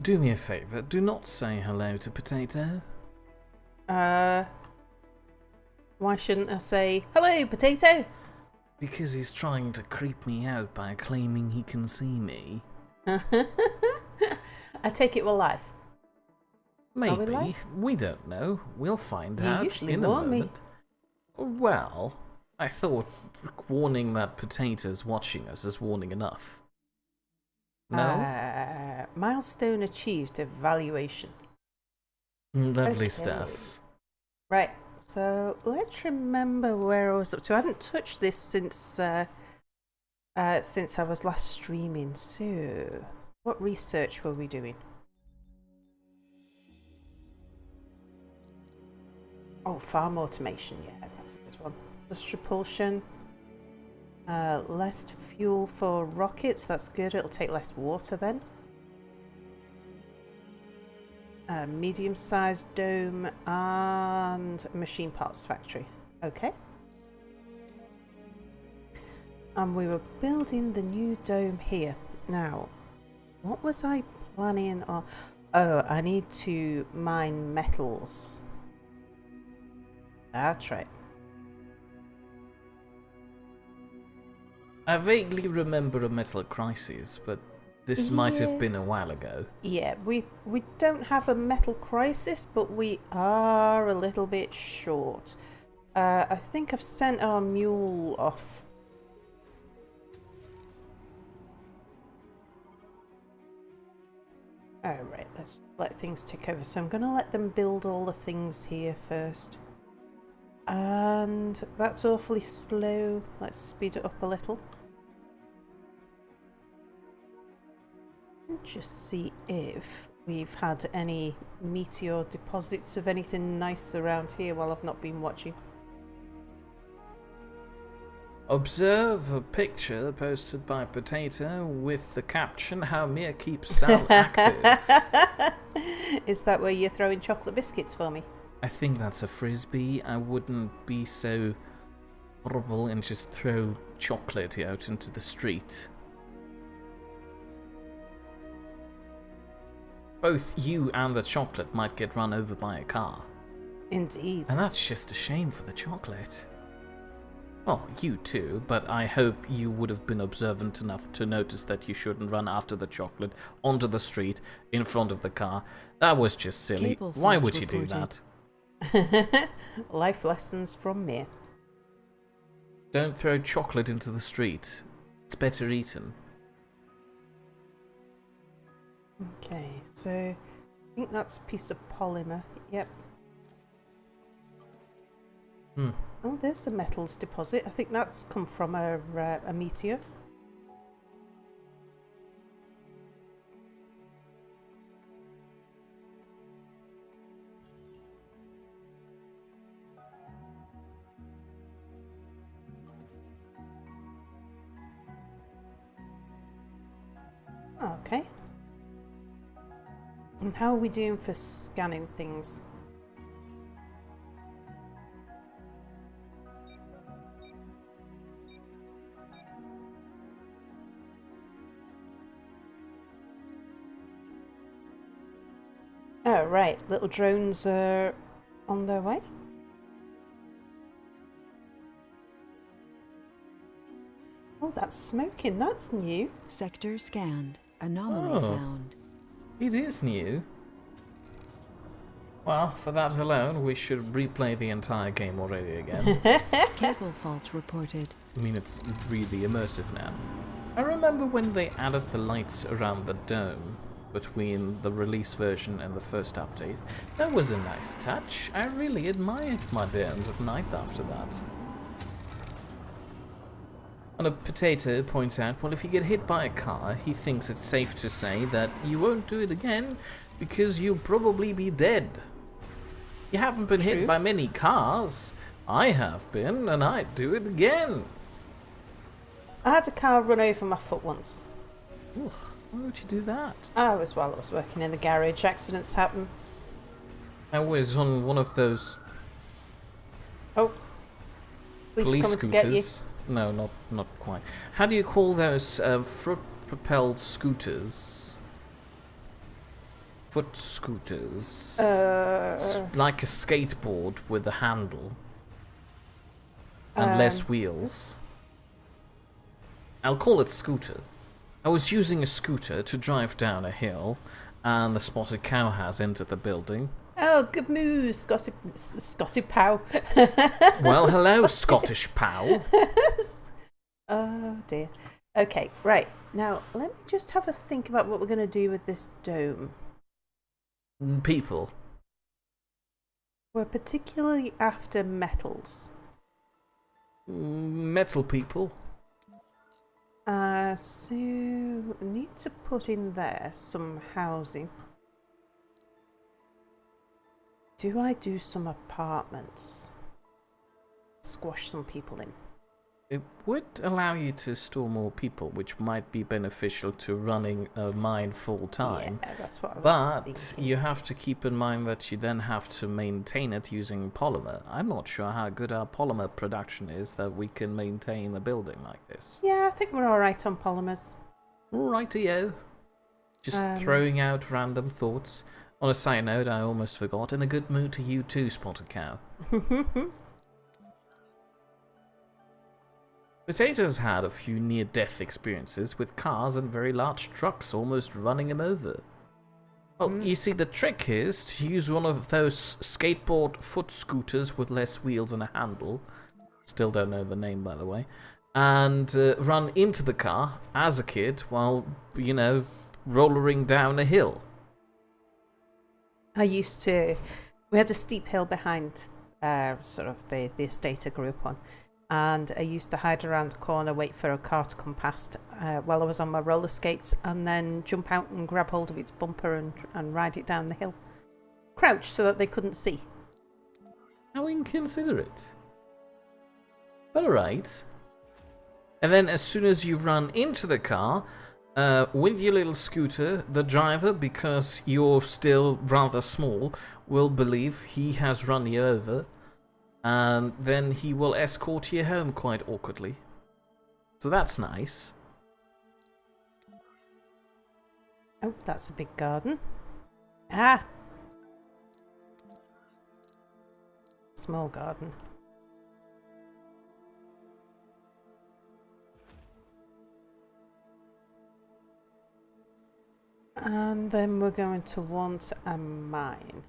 Do me a favour, do not say hello to Potato. Why shouldn't I say, hello, Potato? Because he's trying to creep me out by claiming he can see me. I take it we're live. Maybe. we live? We don't know. We'll find You out usually in a warn me. moment. Well, I thought warning that Potato's watching us is warning enough. No? Milestone achieved evaluation. Lovely okay. stuff. Right, so let's remember where I was up to. I haven't touched this since I was last streaming. So, what research were we doing? Oh, farm automation. Yeah, that's a good one. Plus propulsion. Less fuel for rockets. That's good. It'll take less water then. Medium-sized dome and machine parts factory. Okay. And we were building the new dome here. Now, what was I planning on? Oh, I need to mine metals. That's right. I vaguely remember a metal crisis, but this might have been a while ago. Yeah, we don't have a metal crisis, but we are a little bit short. I think I've sent our mule off. Alright, let's let things tick over. So I'm going to let them build all the things here first. And that's awfully slow. Let's speed it up a little. Just see if we've had any meteor deposits of anything nice around here while I've not been watching. Observe a picture posted by Potato with the caption, "How Mia keeps Sal active." Is that where you're throwing chocolate biscuits for me? I think that's a frisbee. I wouldn't be so horrible and just throw chocolate out into the street. Both you and the chocolate might get run over by a car. Indeed. And that's just a shame for the chocolate. Well, you too, but I hope you would have been observant enough to notice that you shouldn't run after the chocolate onto the street in front of the car. That was just silly. Why would you do that? Life lessons from me. Don't throw chocolate into the street. It's better eaten. Okay, so I think that's a piece of polymer. Yep. Oh, there's the metals deposit. I think that's come from a meteor. Okay. And how are we doing for scanning things? Oh, right. Little drones are on their way. Oh, that's smoking. That's new. Sector scanned. Anomaly found. It is new. Well, for that alone, we should replay the entire game already again. Cable fault reported. I mean, it's really immersive now. I remember when they added the lights around the dome between the release version and the first update. That was a nice touch. I really admired my domes at night after that. And a Potato points out, well, if you get hit by a car, he thinks it's safe to say that you won't do it again because you'll probably be dead. You haven't been hit by many cars. I have been, and I'd do it again. I had a car run over my foot once. Ugh, why would you do that? I was while I was working in the garage. Accidents happen. I was on one of those Oh, police coming to get you. scooters. No, not quite. How do you call those foot-propelled scooters? foot scooters. Uh, It's like a skateboard with a handle and less wheels. I'll call it scooter. I was using a scooter to drive down a hill, and the spotted cow has entered the building. Oh, good move, Scotty Pow. Well, hello, Scottish pal. Oh dear. Okay, right. Now, let me just have a think about what we're going to do with this dome. People. We're particularly after metals. Metal people. So I need to put in there some housing. Do I do some apartments? Squash some people in. It would allow you to store more people, which might be beneficial to running a mine full time. Yeah, that's what I was But thinking. you have to keep in mind that you then have to maintain it using polymer. I'm not sure how good our polymer production is that we can maintain a building like this. Yeah, I think we're alright on polymers. Rightio. Just throwing out random thoughts. On a side note, I almost forgot. In a good mood to you too, Spotted Cow. Potato's had a few near-death experiences with cars and very large trucks almost running him over. Well, you see, the trick is to use one of those skateboard foot scooters with less wheels and a handle. Still don't know the name, by the way. And run into the car as a kid while, you know, rollering down a hill. I used to... We had a steep hill behind sort of the estate I grew up on. And I used to hide around the corner, wait for a car to come past while I was on my roller skates, and then jump out and grab hold of its bumper and ride it down the hill. Crouch so that they couldn't see. How inconsiderate. But alright. And then as soon as you run into the car, with your little scooter, the driver, because you're still rather small, will believe he has run you over. And then he will escort you home quite awkwardly. So that's nice. Oh, that's a big garden. Ah! Small garden. And then we're going to want a mine.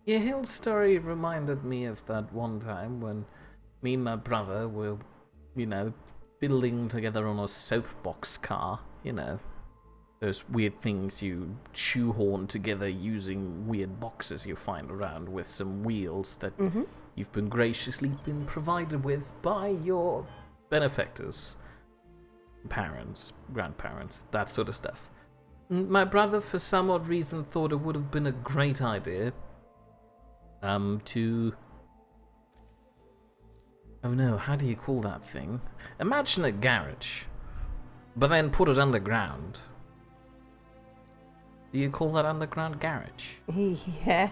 Your hill story reminded me of that one time when me and my brother were, you know, building together on a soapbox car. You know, those weird things you shoehorn together using weird boxes you find around with some wheels that you've been graciously been provided with by your benefactors, parents, grandparents, that sort of stuff. My brother, for some odd reason, thought it would have been a great idea to... Oh no, how do you call that thing? Imagine a garage, but then put it underground. Do you call that underground garage? Yeah.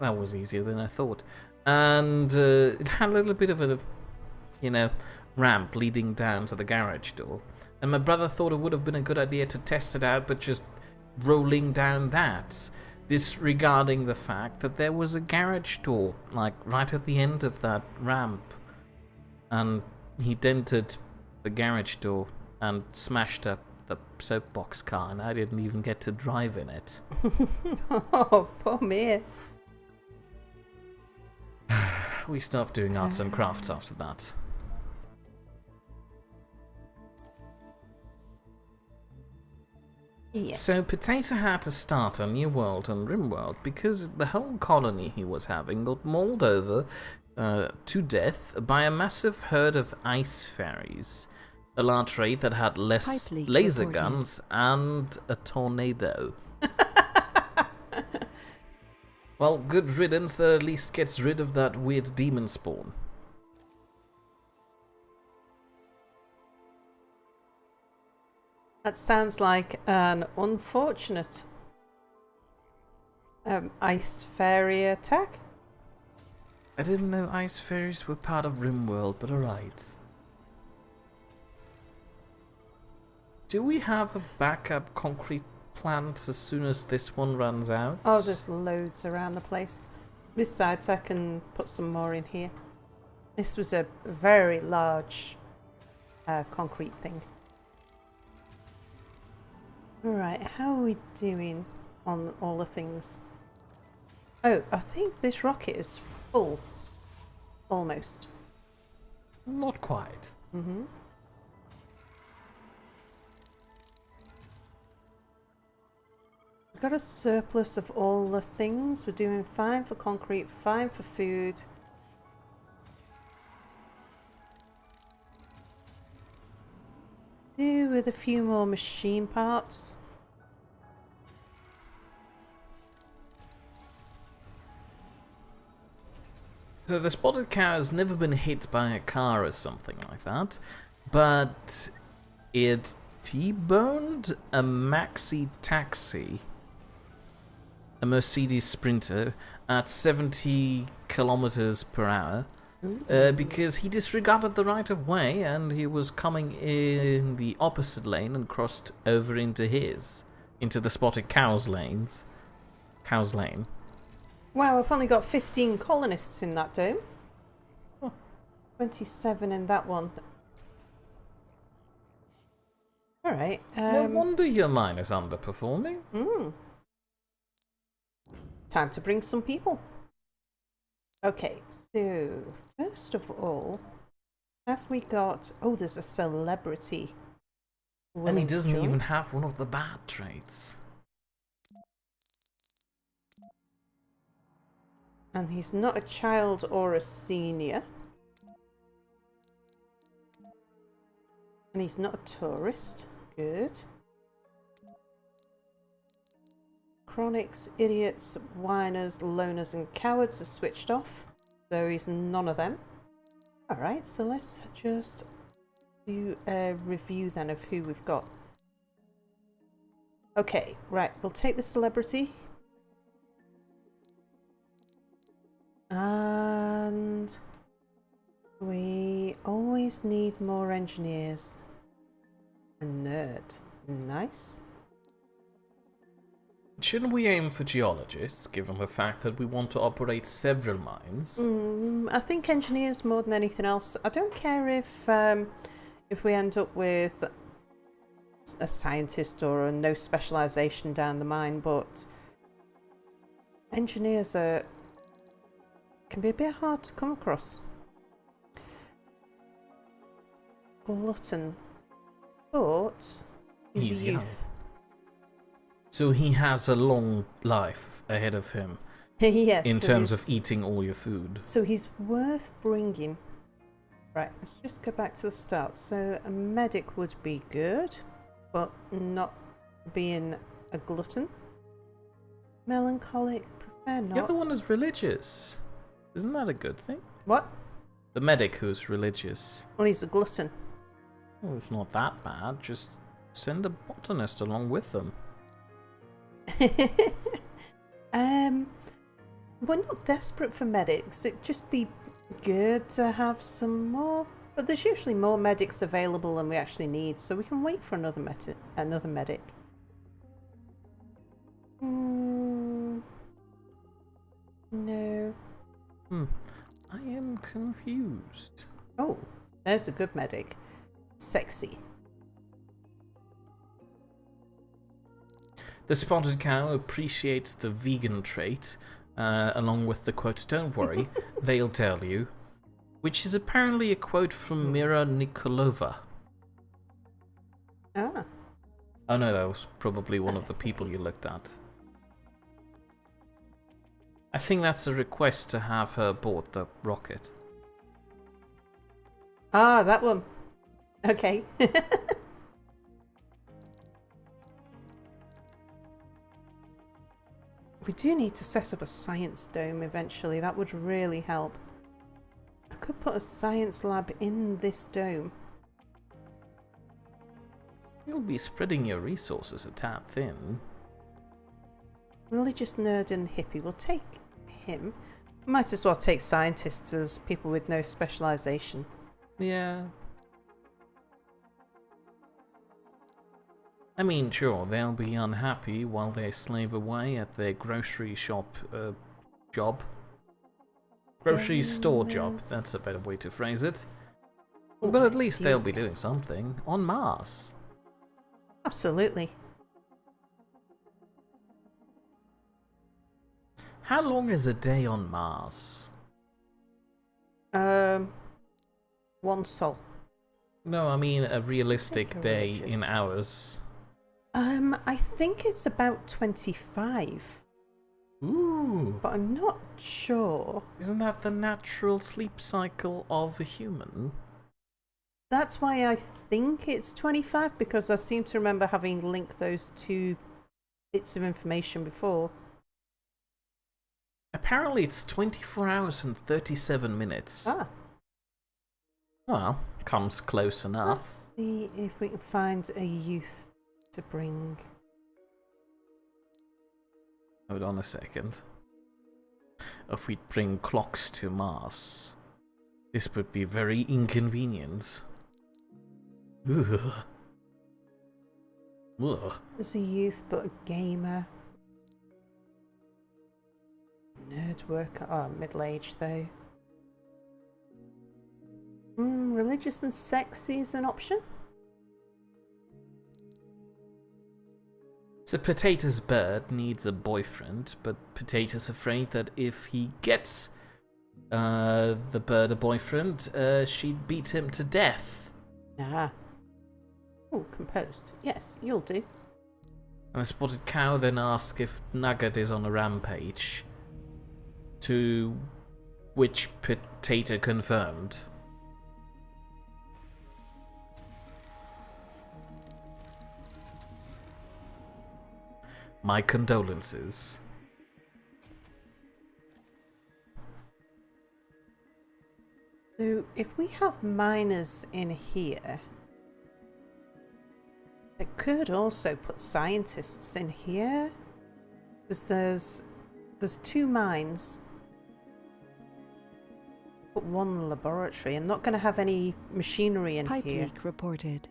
That was easier than I thought. And it had a little bit of a, you know, ramp leading down to the garage door. And my brother thought it would have been a good idea to test it out, but just rolling down that, disregarding the fact that there was a garage door, like, right at the end of that ramp. And he dented the garage door and smashed up the soapbox car, and I didn't even get to drive in it. Oh, poor me. We stopped doing arts and crafts after that. Yeah. So Potato had to start a new world on RimWorld because the whole colony he was having got mauled over to death by a massive herd of ice fairies. A large raid that had less Pipe leak laser reported. guns and a tornado. Well, good riddance, that at least gets rid of that weird demon spawn. That sounds like an unfortunate ice fairy attack. I didn't know ice fairies were part of RimWorld, but alright. Do we have a backup concrete plant as soon as this one runs out? Oh, there's loads around the place. Besides, I can put some more in here. This was a very large concrete thing. Alright, how are we doing on all the things? Oh, I think this rocket is full. Almost. Not quite. Mm-hmm. We've got a surplus of all the things. We're doing fine for concrete, fine for food. Do with a few more machine parts. So the spotted cow has never been hit by a car or something like that, but it T-boned a maxi taxi, a Mercedes Sprinter, at 70 kilometers per hour. Because he disregarded the right of way and he was coming in the opposite lane and crossed over into the spotted cow's lane. Wow, I've only got 15 colonists in that dome. Oh. 27 in that one. Alright. No wonder your mine is underperforming. Time to bring some people. Okay, so first of all, have we got... Oh, there's a celebrity. And he doesn't even have one of the bad traits. And he's not a child or a senior. And he's not a tourist. Good. Chronics, idiots, whiners, loners and cowards are switched off. So he's none of them. Alright, so let's just do a review then of who we've got. Okay, right, we'll take the celebrity. And we always need more engineers. A nerd. Nice. Shouldn't we aim for geologists, given the fact that we want to operate several mines? I think engineers more than anything else. I don't care if we end up with a scientist or a no specialisation down the mine, but engineers can be a bit hard to come across. Glutton. But he's a young. youth. So he has a long life ahead of him. Yes. In terms of eating all your food. So he's worth bringing. Right, let's just go back to the start. So a medic would be good, but not being a glutton. Melancholic, prefer not. The other one is religious. Isn't that a good thing? What? The medic who's religious. Well, he's a glutton. Oh, it's not that bad. Just send a botanist along with them. We're not desperate for medics. It'd just be good to have some more. But there's usually more medics available than we actually need, so we can wait for another medic. No. I am confused. Oh, there's a good medic. Sexy. The spotted cow appreciates the vegan trait, along with the quote, "Don't worry, they'll tell you," which is apparently a quote from Mira Nikolova. Ah. Oh no, that was probably one of the people you looked at. I think that's a request to have her board the rocket. Ah, that one. Okay. We do need to set up a science dome eventually. That would really help. I could put a science lab in this dome. You'll be spreading your resources a tad thin. Religious nerd and hippie. We'll take him. Might as well take scientists as people with no specialisation. Yeah. I mean, sure, they'll be unhappy while they slave away at their grocery shop job. Grocery store job, that's a better way to phrase it. But at least they'll be doing something on Mars. Absolutely. How long is a day on Mars? 1 sol. No, I mean a realistic day in hours. I think it's about 25. Ooh. But I'm not sure. Isn't that the natural sleep cycle of a human? That's why I think it's 25, because I seem to remember having linked those two bits of information before. Apparently it's 24 hours and 37 minutes. Ah. Well, comes close enough. Let's see if we can find a youth to bring. Hold on a second. If we bring clocks to Mars, this would be very inconvenient. Ugh. Ugh. There's a youth, but a gamer. Nerd worker. Oh, middle-aged though. Religious and sexy is an option. So Potato's bird needs a boyfriend, but Potato's afraid that if he gets the bird a boyfriend, she'd beat him to death. Ah. Oh, composed. Yes, you'll do. And the spotted cow then asks if Nugget is on a rampage, to which Potato confirmed. My condolences. So, if we have miners in here, I could also put scientists in here, because there's 2 mines, but 1 laboratory. I'm not going to have any machinery in Pipe here. leak reported.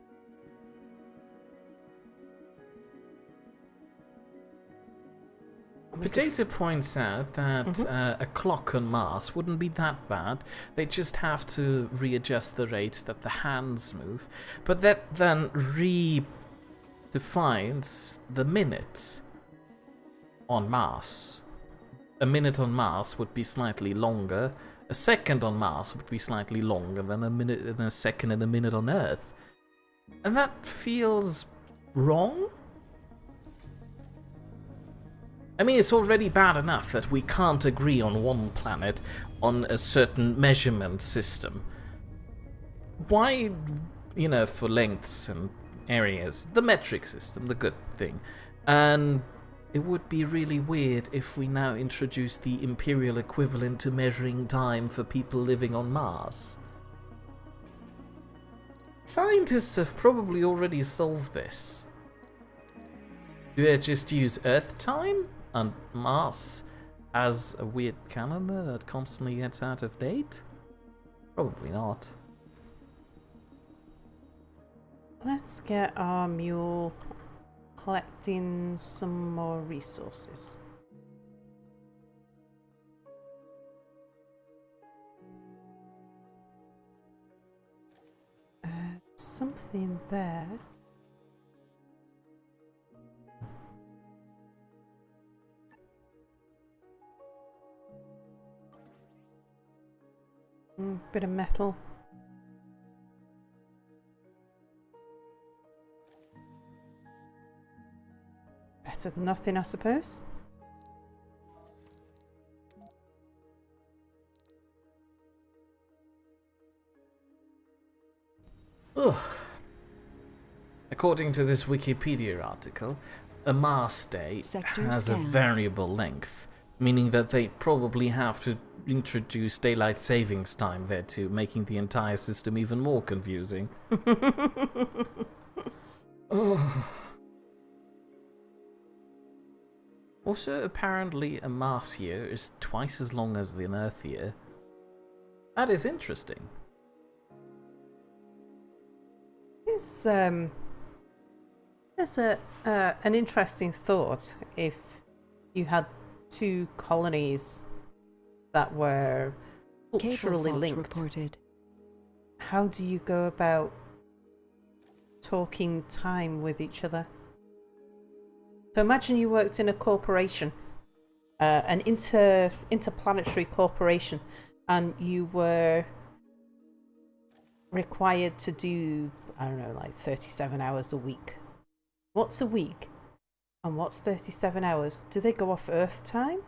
Potato points out that a clock on Mars wouldn't be that bad. They just have to readjust the rate that the hands move. But that then redefines the minutes on Mars. A minute on Mars would be slightly longer. A second on Mars would be slightly longer than a minute and a second and a minute on Earth. And that feels wrong? I mean, it's already bad enough that we can't agree on one planet on a certain measurement system. Why, for lengths and areas, the metric system, the good thing. And it would be really weird if we now introduce the imperial equivalent to measuring time for people living on Mars. Scientists have probably already solved this. Do they just use Earth time? And Mars as a weird calendar that constantly gets out of date? Probably not. Let's get our mule collecting some more resources. Something there. Bit of metal. Better than nothing, I suppose. Ugh. According to this Wikipedia article, a Mars day has a variable length, meaning that they probably have to introduce daylight savings time there too, making the entire system even more confusing. Also, apparently a Mars year is twice as long as an Earth year. That is interesting. There's an interesting thought. If you had two colonies that were culturally Cable fault linked, reported. how do you go about talking time with each other? So imagine you worked in a corporation, an interplanetary corporation, and you were required to do, I don't know, like 37 hours a week. What's a week? And what's 37 hours? Do they go off Earth time?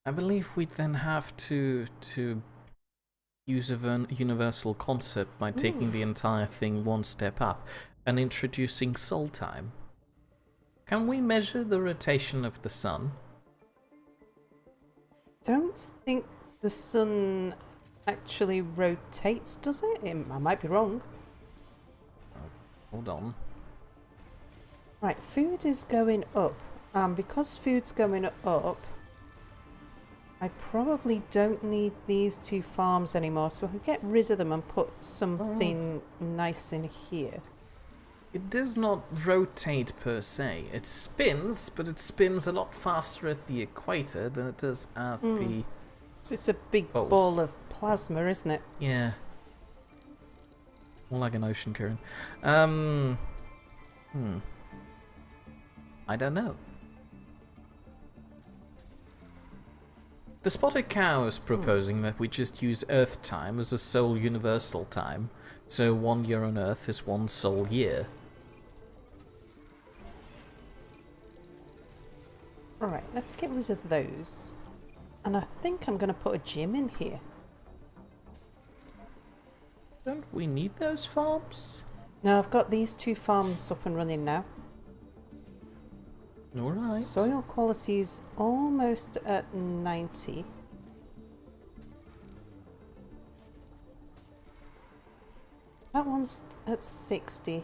I believe we'd then have to use a universal concept by taking the entire thing one step up and introducing soul time. Can we measure the rotation of the sun? Don't think the sun actually rotates, does it? I might be wrong. Hold on. Right, food is going up. Because food's going up, I probably don't need these two farms anymore, so I can get rid of them and put something nice in here. It does not rotate per se. It spins, but it spins a lot faster at the equator than it does at the... So it's a big poles. ball of plasma, isn't it? Yeah. More like an ocean current. I don't know. The Spotted Cow is proposing that we just use Earth time as a sole universal time, so 1 year on Earth is one sole year. Alright, let's get rid of those. And I think I'm going to put a gym in here. Don't we need those farms? Now I've got these two farms up and running now. Alright. Soil quality's almost at 90. That one's at 60.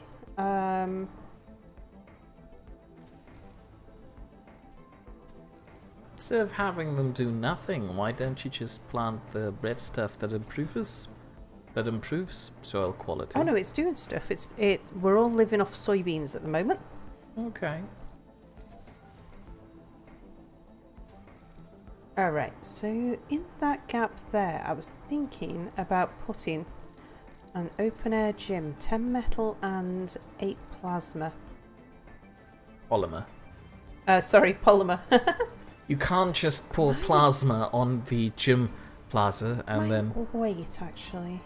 Instead of having them do nothing, why don't you just plant the red stuff that improves soil quality? Oh no, it's doing stuff. We're all living off soybeans at the moment. Okay. Alright, so in that gap there, I was thinking about putting an open air gym, 10 metal and 8 plasma. Polymer. Sorry, polymer. You can't just pour plasma on the gym plaza and then... Wait, actually.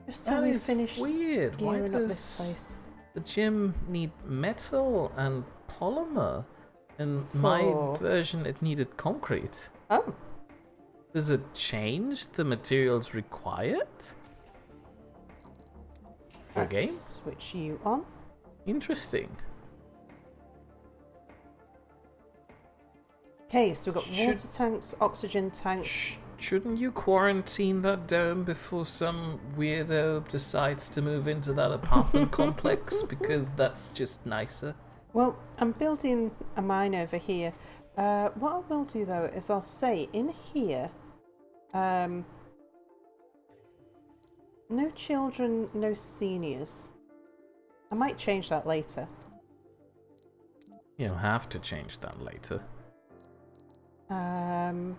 Just till That we is finish weird. Why gearing up this does place. the gym need metal and polymer? In my version, it needed concrete. Oh. Does it change the materials required? Okay. Let's switch you on. Interesting. Okay, so we've got water tanks, oxygen tanks. Shouldn't you quarantine that dome before some weirdo decides to move into that apartment complex? Because that's just nicer. Well, I'm building a mine over here. What I will do though is I'll say in here, no children, no seniors. I might change that later. You'll have to change that later. I'm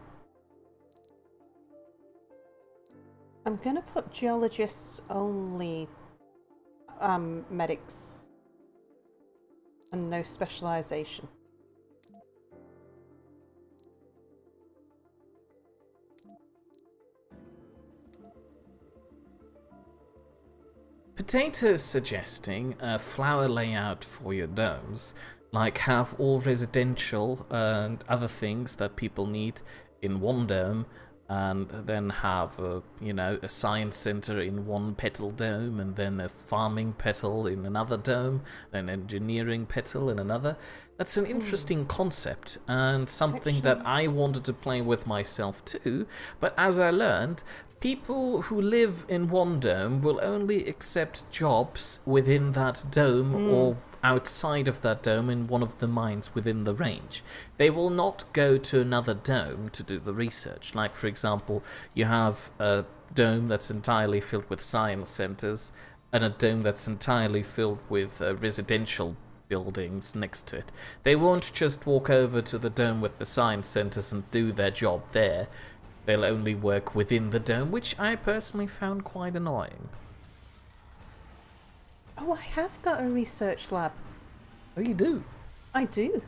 gonna put geologists only, medics, and no specialization. Potato's suggesting a flower layout for your domes, like have all residential and other things that people need in one dome, and then have a science center in one petal dome, and then a farming petal in another dome, an engineering petal in another. That's an interesting concept, and something that I wanted to play with myself too, but as I learned, people who live in one dome will only accept jobs within that dome or outside of that dome in one of the mines within the range. They will not go to another dome to do the research. Like, for example, you have a dome that's entirely filled with science centers and a dome that's entirely filled with residential buildings next to it. They won't just walk over to the dome with the science centers and do their job there. They'll only work within the dome, which I personally found quite annoying. Oh, I have got a research lab. Oh, you do? I do.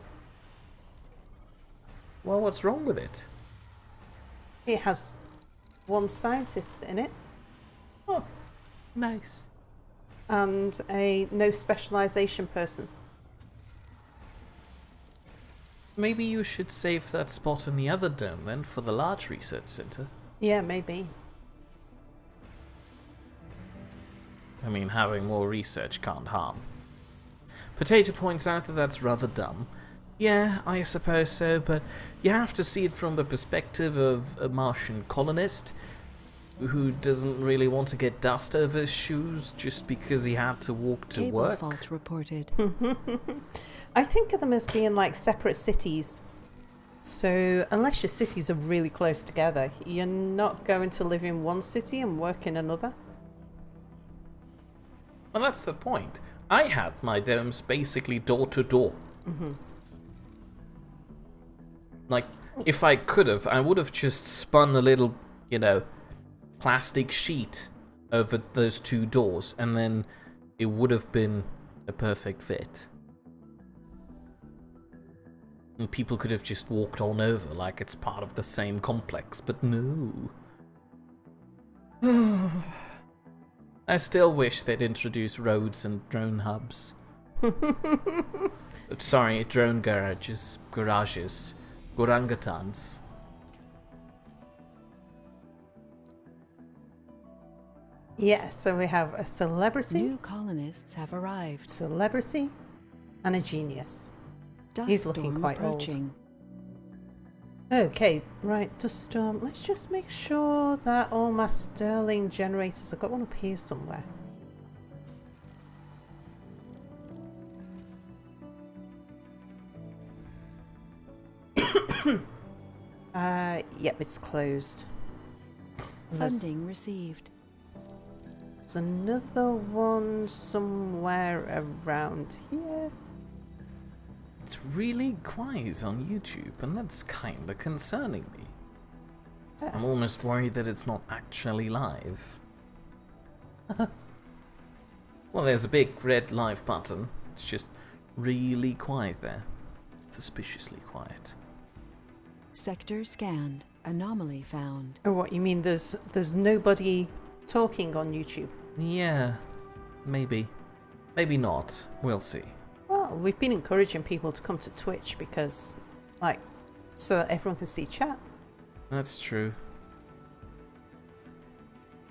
Well, what's wrong with it? It has one scientist in it. Oh, nice. And a no specialization person. Maybe you should save that spot in the other dome then for the large research center. Yeah, maybe. I mean, having more research can't harm. Potato points out that that's rather dumb. Yeah, I suppose so, but you have to see it from the perspective of a Martian colonist who doesn't really want to get dust over his shoes just because he had to walk to Cable work. fault reported. I think of them as being like separate cities. So unless your cities are really close together, you're not going to live in one city and work in another. Well, that's the point. I had my domes basically door to door. Like, if I could have, I would have just spun a little, plastic sheet over those two doors, and then it would have been a perfect fit. And people could have just walked on over like it's part of the same complex, but no. I still wish they'd introduce roads and drone hubs. Sorry, drone garages, orangutans. Yeah, so we have a celebrity, New colonists have arrived. celebrity, and a genius. Dust He's looking storm quite old. approaching. Okay, right, dust storm. Let's just make sure that all my Stirling generators, I've got one up here somewhere. Yep, it's closed. And There's, Funding received. there's another one somewhere around here. It's really quiet on YouTube, and that's kinda concerning me. I'm almost worried that it's not actually live. Well, there's a big red live button. It's just really quiet there. Suspiciously quiet. Sector scanned. Anomaly found. Oh, what you mean? There's nobody talking on YouTube. Yeah, maybe. Maybe not. We'll see. Well, we've been encouraging people to come to Twitch because, so that everyone can see chat. That's true.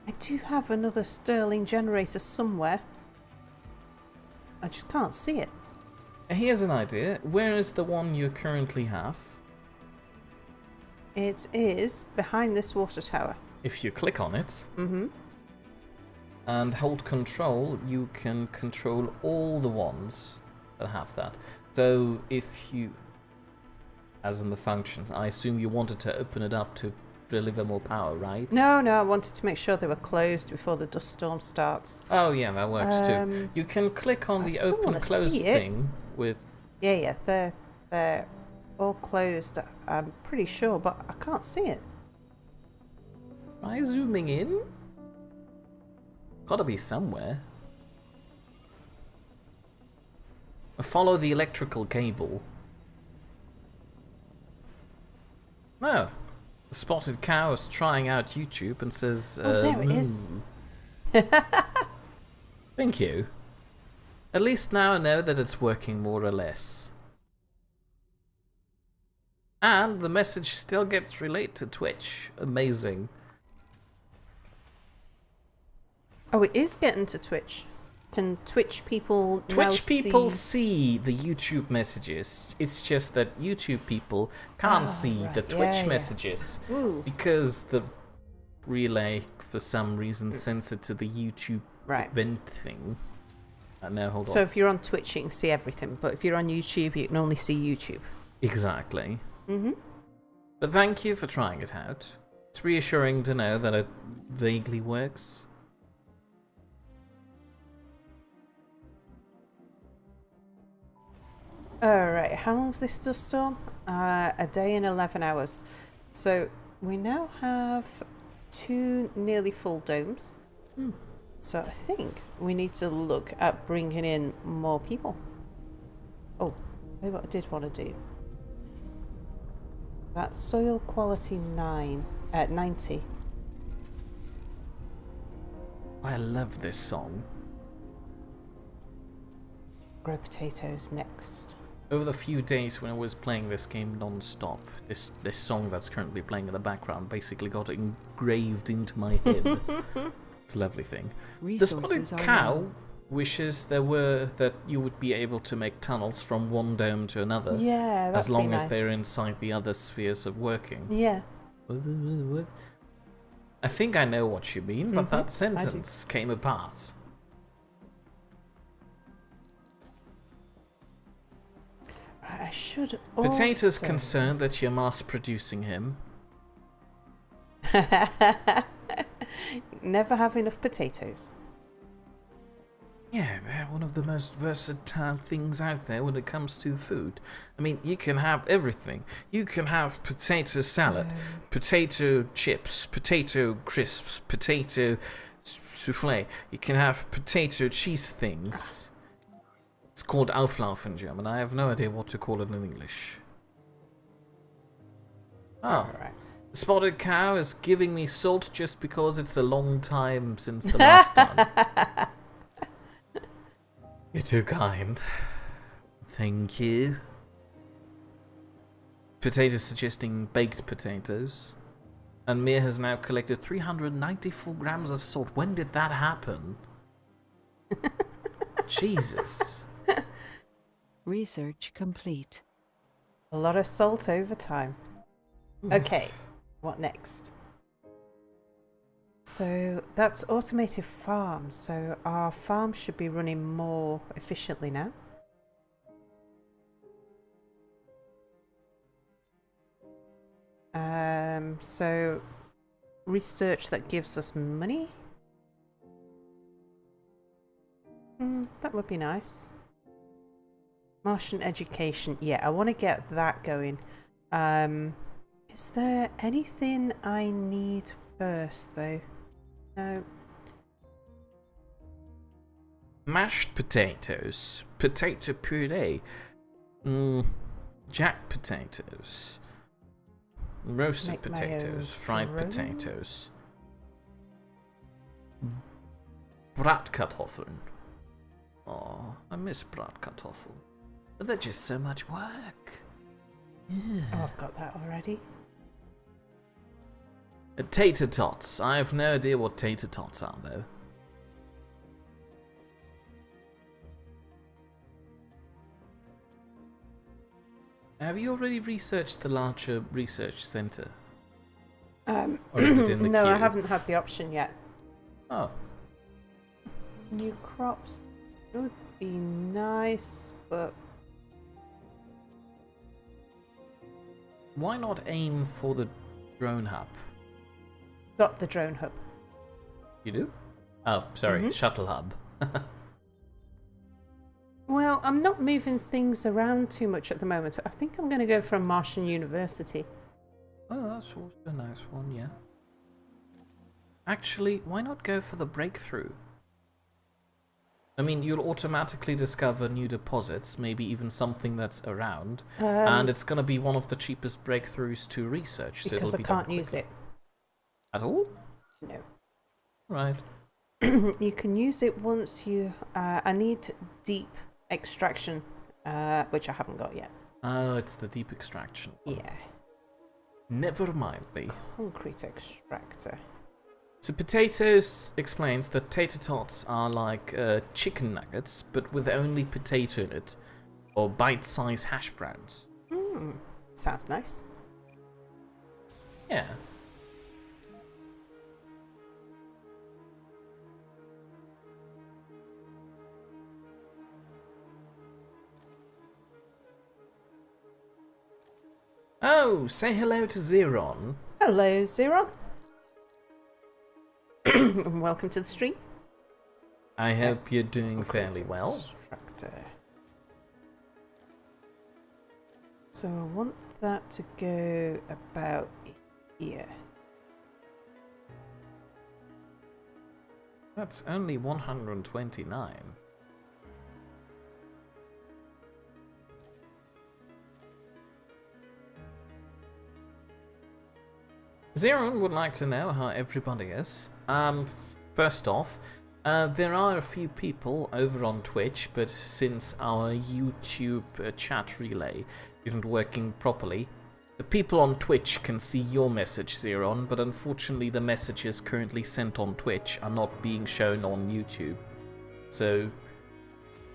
I do have another Stirling generator somewhere. I just can't see it. Here's an idea. Where is the one you currently have? It is behind this water tower. If you click on it Mm-hmm. and hold control, you can control all the ones that have that. So if you, as in the functions, I assume you wanted to open it up to deliver more power, right? No, I wanted to make sure they were closed before the dust storm starts. Oh yeah, that works too. You can click on I the still open wanna close see it. thing with. Yeah, they're all closed. I'm pretty sure, but I can't see it. Try zooming in. Gotta be somewhere. Follow the electrical cable. No. The spotted cow is trying out YouTube and says, Oh, there it is. Thank you. At least now I know that it's working more or less. And the message still gets relayed to Twitch. Amazing. Oh, it is getting to Twitch. Can Twitch people now Twitch people see... see the YouTube messages. It's just that YouTube people can't see right. the Twitch Yeah, yeah. messages Ooh, because the relay, for some reason, sends it to the YouTube right. vent thing. No, hold So on. if you're on Twitch, you can see everything, but if you're on YouTube, you can only see YouTube. Exactly. Mm-hmm. But thank you for trying it out. It's reassuring to know that it vaguely works. Alright, how long's this dust storm? A day and 11 hours. So we now have 2 nearly full domes. So I think we need to look at bringing in more people. Oh, that's what I did want to do. That's soil quality 9 at 90. I love this song. Grow potatoes next. Over the few days when I was playing this game non-stop, this song that's currently playing in the background basically got engraved into my head. It's a lovely thing. The spotted cow wishes that you would be able to make tunnels from one dome to another. Yeah, that's as long nice. as they're inside the other spheres of working. Yeah. I think I know what you mean, but that sentence came apart. I should also... Potato's concerned that you're mass producing him. Never have enough potatoes. Yeah, they're one of the most versatile things out there when it comes to food. I mean, you can have everything. You can have potato salad, potato chips, potato crisps, potato souffle. You can have potato cheese things. It's called Auflauf in German. I have no idea what to call it in English. Oh, Alright. the spotted cow is giving me salt just because it's a long time since the last time. You're too kind. Thank you. Potatoes suggesting baked potatoes. And Mia has now collected 394 grams of salt. When did that happen? Jesus. Research complete. A lot of salt over time. Okay, what next? So that's automated farms. So our farm should be running more efficiently now. So research that gives us money. That would be nice. Martian education. Yeah, I want to get that going. Is there anything I need first, though? No. Mashed potatoes. Potato puree. Jack potatoes. Roasted Make my own potatoes. Fried drone. potatoes. Bratkartoffeln. Oh, I miss Bratkartoffeln. But they're just so much work. Yeah. Oh, I've got that already. Tater tots. I have no idea what tater tots are, though. Have you already researched the larger research center? Or is it in the no, queue? I haven't had the option yet. Oh. New crops. It would be nice, but Why not aim for the drone hub? got the drone hub. You do? Oh, sorry, shuttle hub. Well, I'm not moving things around too much at the moment. I think I'm going to go for a Martian University. Oh, that's also a nice one, yeah. Actually, why not go for the breakthrough? I mean, you'll automatically discover new deposits, maybe even something that's around, and it's going to be one of the cheapest breakthroughs to research. So Because it'll I be done can't use quickly. it. At all? No. Right. You can use it once you... I need deep extraction, which I haven't got yet. Oh, it's the deep extraction. Yeah. Never mind me. Concrete extractor. So Potatoes explains that tater tots are like chicken nuggets, but with only potato in it, or bite-sized hash browns. Sounds nice. Yeah. Oh, say hello to Xeron. Hello, Xeron. And welcome to the stream. I hope you're doing fairly well. Constructor. So I want that to go about here. That's only 129. Xeron would like to know how everybody is. First off, there are a few people over on Twitch, but since our YouTube chat relay isn't working properly, the people on Twitch can see your message, Xeron, but unfortunately the messages currently sent on Twitch are not being shown on YouTube. So,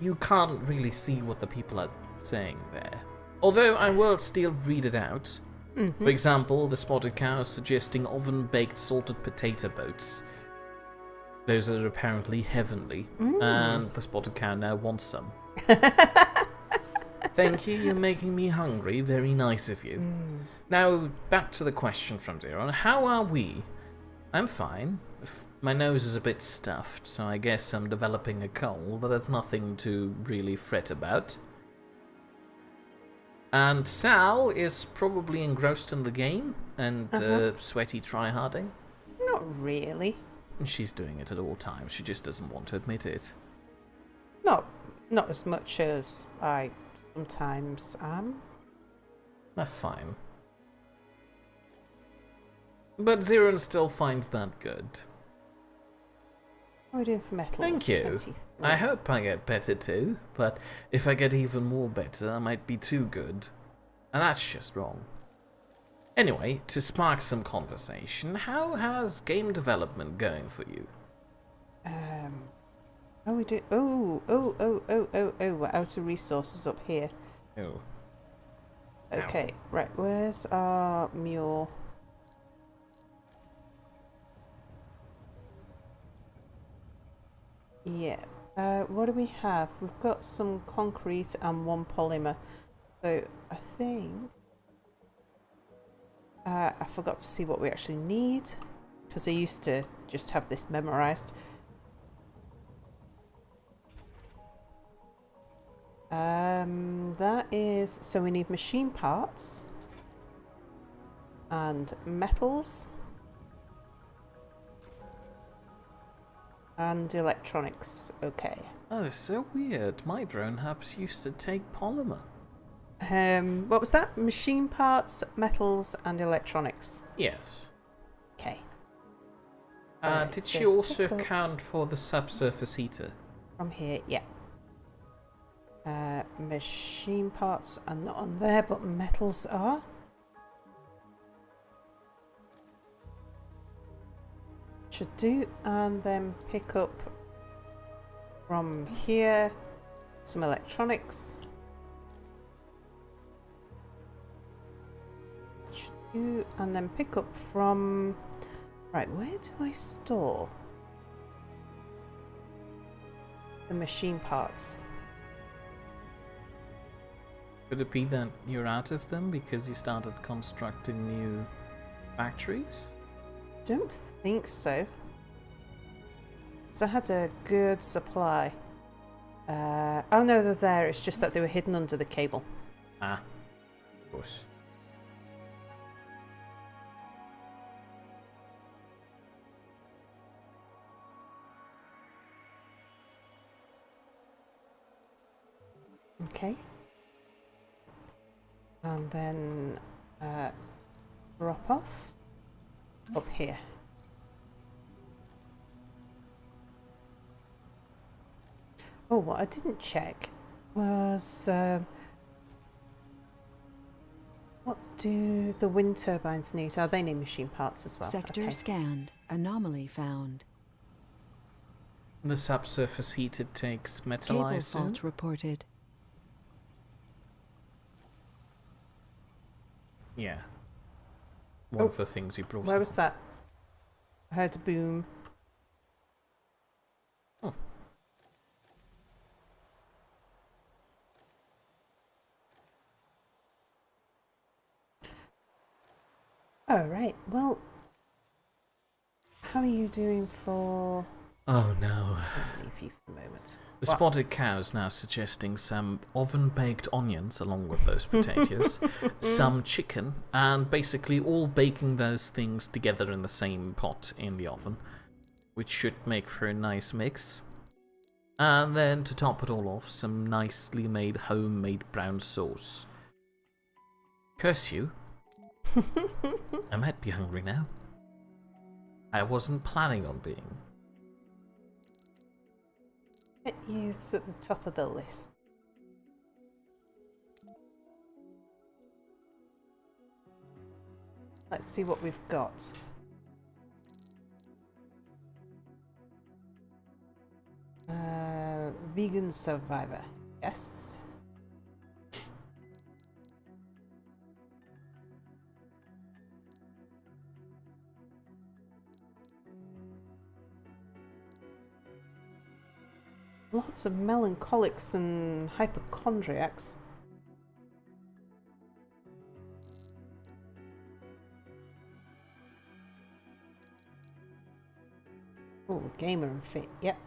you can't really see what the people are saying there. Although I will still read it out. For example, the spotted cow is suggesting oven-baked salted potato boats. Those are apparently heavenly, and the spotted cow now wants some. Thank you, you're making me hungry. Very nice of you. Now, back to the question from Xeron. How are we? I'm fine. My nose is a bit stuffed, so I guess I'm developing a cold, but that's nothing to really fret about. And Sal is probably engrossed in the game and sweaty tryharding. Not really. She's doing it at all times. She just doesn't want to admit it. Not as much as I sometimes am. That's fine. But Xeron still finds that good. How are we doing for metals? Thank you. 23. I hope I get better too, but if I get even more better, I might be too good. And that's just wrong. Anyway, to spark some conversation, how has game development going for you? How we do? Oh, we're out of resources up here. Oh. Okay, right, where's our mule? Yeah. What do we have? We've got some concrete and one polymer. So I think I forgot to see what we actually need because I used to just have this memorized. That is, so we need machine parts and metals and electronics. Okay. Oh, it's so weird. My drone hubs used to take polymer. What was that? Machine parts, metals, and electronics. Yes. Okay. Did so she also pick up- account for the subsurface heater? From here, yeah. Machine parts are not on there, but metals are. Should do, and then pick up from here some electronics. Should do, and then pick up from. Right, where do I store the machine parts? Could it be that you're out of them because you started constructing new factories? Don't think so. Because I had a good supply. Oh no, they're there. It's just that they were hidden under the cable. Ah, of course. Okay. And then drop off up here. Oh, what I didn't check was what do the wind turbines need? Oh, they need machine parts as well. Sector Okay. scanned. Anomaly found. The subsurface heater takes Cable metallizer. fault reported. Yeah. One of the things you brought Where up. was that? I heard a boom. Oh. Oh, right. Well, how are you doing for... Oh no. I'll leave you for the moment. The What? spotted cow is now suggesting some oven-baked onions along with those potatoes, some chicken, and basically all baking those things together in the same pot in the oven, which should make for a nice mix. And then to top it all off, some nicely made homemade brown sauce. Curse you. I might be hungry now. I wasn't planning on being. It's at the top of the list. Let's see what we've got. Vegan survivor. Yes. Lots of melancholics and hypochondriacs. Oh, gamer and fit. Yep.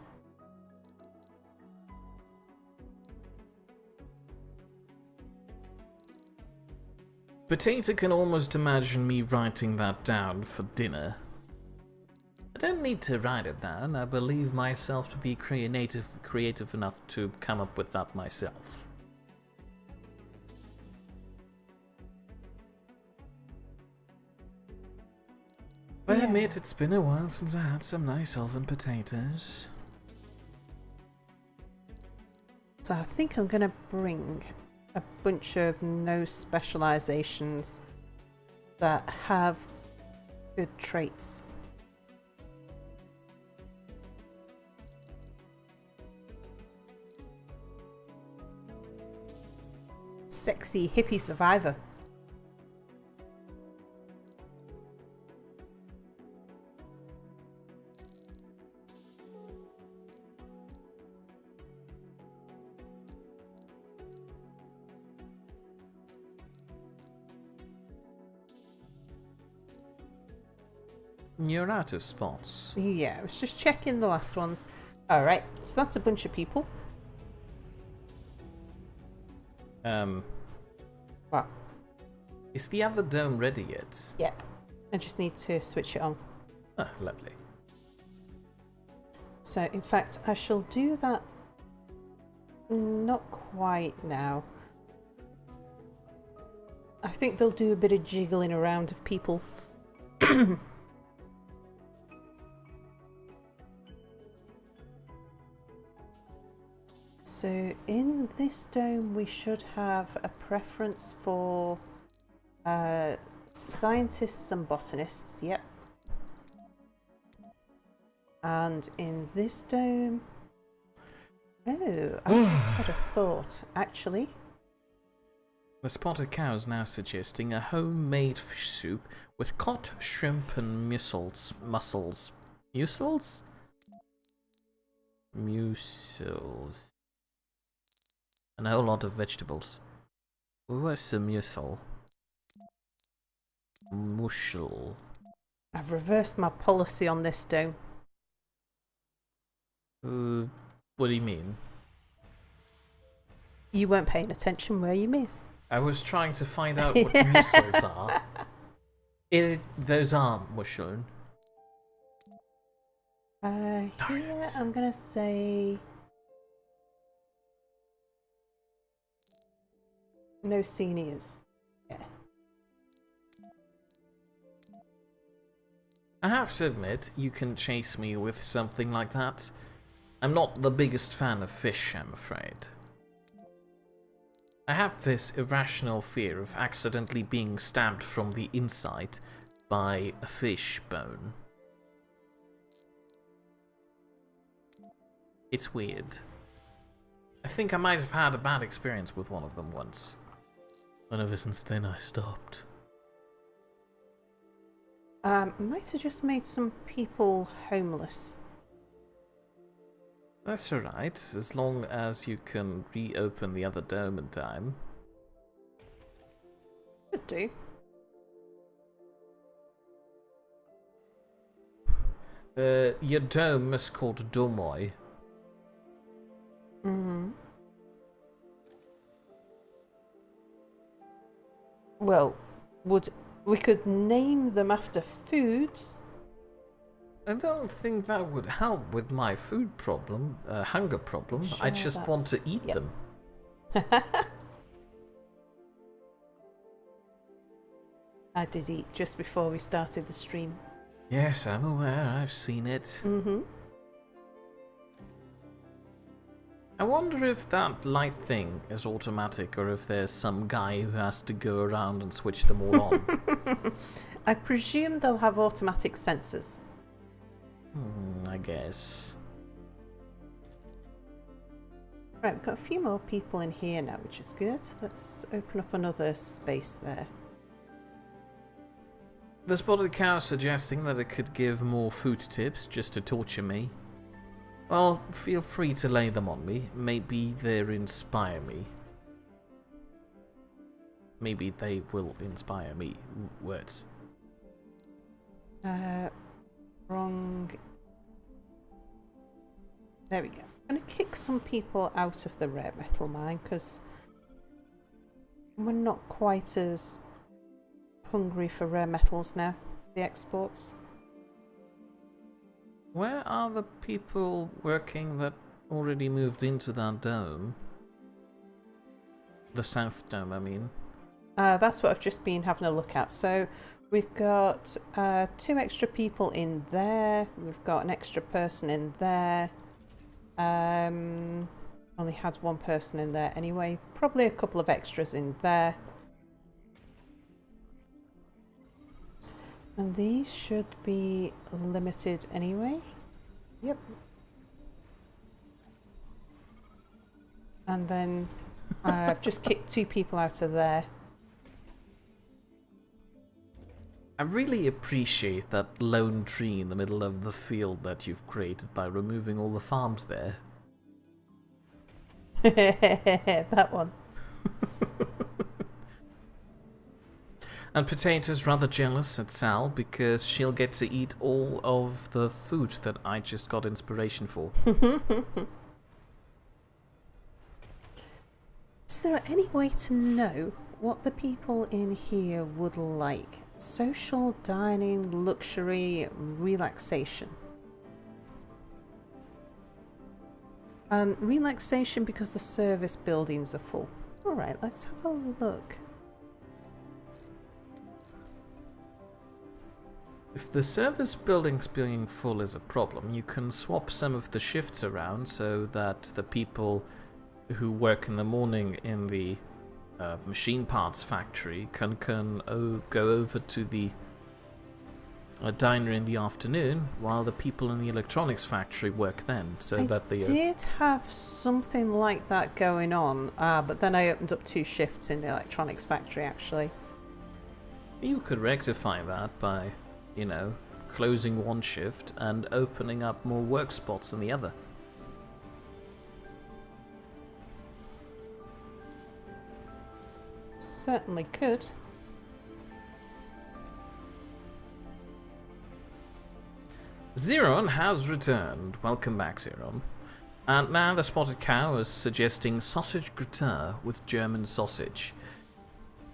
Potato can almost imagine me writing that down for dinner. I don't need to write it down. I believe myself to be creative enough to come up with that myself. I admit it's been a while since I had some nice oven potatoes. So I think I'm going to bring a bunch of no specializations that have good traits. Sexy hippie survivor. You're out of spots. Yeah, I was just checking the last ones. Alright, so that's a bunch of people. What? Is the other dome ready yet? Yep. I just need to switch it on. Ah, lovely. So, in fact, I shall do that. Not quite now. I think they'll do a bit of jiggling around of people. So in this dome we should have a preference for scientists and botanists, yep. And in this dome... Oh, I just had a thought, actually. The spotted cow is now suggesting a homemade fish soup with cod, shrimp, and mussels. Mussels? And a whole lot of vegetables. What's a mussel? Mushel. I've reversed my policy on this dome. What do you mean? You weren't paying attention, were you, me? I was trying to find out what mussels are. Those are mushel. Here I'm gonna say... No seniors. Yeah. I have to admit, you can chase me with something like that. I'm not the biggest fan of fish, I'm afraid. I have this irrational fear of accidentally being stabbed from the inside by a fish bone. It's weird. I think I might have had a bad experience with one of them once. And ever since then I stopped. Might have just made some people homeless. That's alright, as long as you can reopen the other dome in time. Should do. Your dome is called Domoy. Mm-hmm. Well, we could name them after foods? I don't think that would help with my food problem, hunger problem. I Sure, just want to eat yep. them. I did eat just before we started the stream. Yes, I'm aware. I've seen it. Mm-hmm. I wonder if that light thing is automatic or if there's some guy who has to go around and switch them all on. I presume they'll have automatic sensors. I guess. Right, we've got a few more people in here now, which is good. Let's open up another space there. The spotted cow suggesting that it could give more food tips just to torture me. Well, feel free to lay them on me. Maybe they'll inspire me. Maybe they will inspire me. Words. Wrong. There we go. I'm going to kick some people out of the rare metal mine because we're not quite as hungry for rare metals now, the exports. Where are the people working that already moved into that dome? The South Dome, I mean. That's what I've just been having a look at. So we've got 2 extra people in there. We've got an extra person in there. Only had 1 person in there anyway. Probably a couple of extras in there. And these should be limited anyway. Yep. And then I've just kicked 2 people out of there. I really appreciate that lone tree in the middle of the field that you've created by removing all the farms there. That one. And Potato's rather jealous at Sal because she'll get to eat all of the food that I just got inspiration for. Is there any way to know what the people in here would like? Social, dining, luxury, relaxation. Relaxation because the service buildings are full. Alright, let's have a look. If the service buildings being full is a problem, you can swap some of the shifts around so that the people who work in the morning in the machine parts factory can go over to the diner in the afternoon while the people in the electronics factory work then, so that they did have something like that going on, but then I opened up 2 shifts in the electronics factory actually. You could rectify that by, you know, closing one shift and opening up more work spots in the other. Certainly could. Zeron has returned. Welcome back, Zeron. And now the spotted cow is suggesting sausage gratin with German sausage.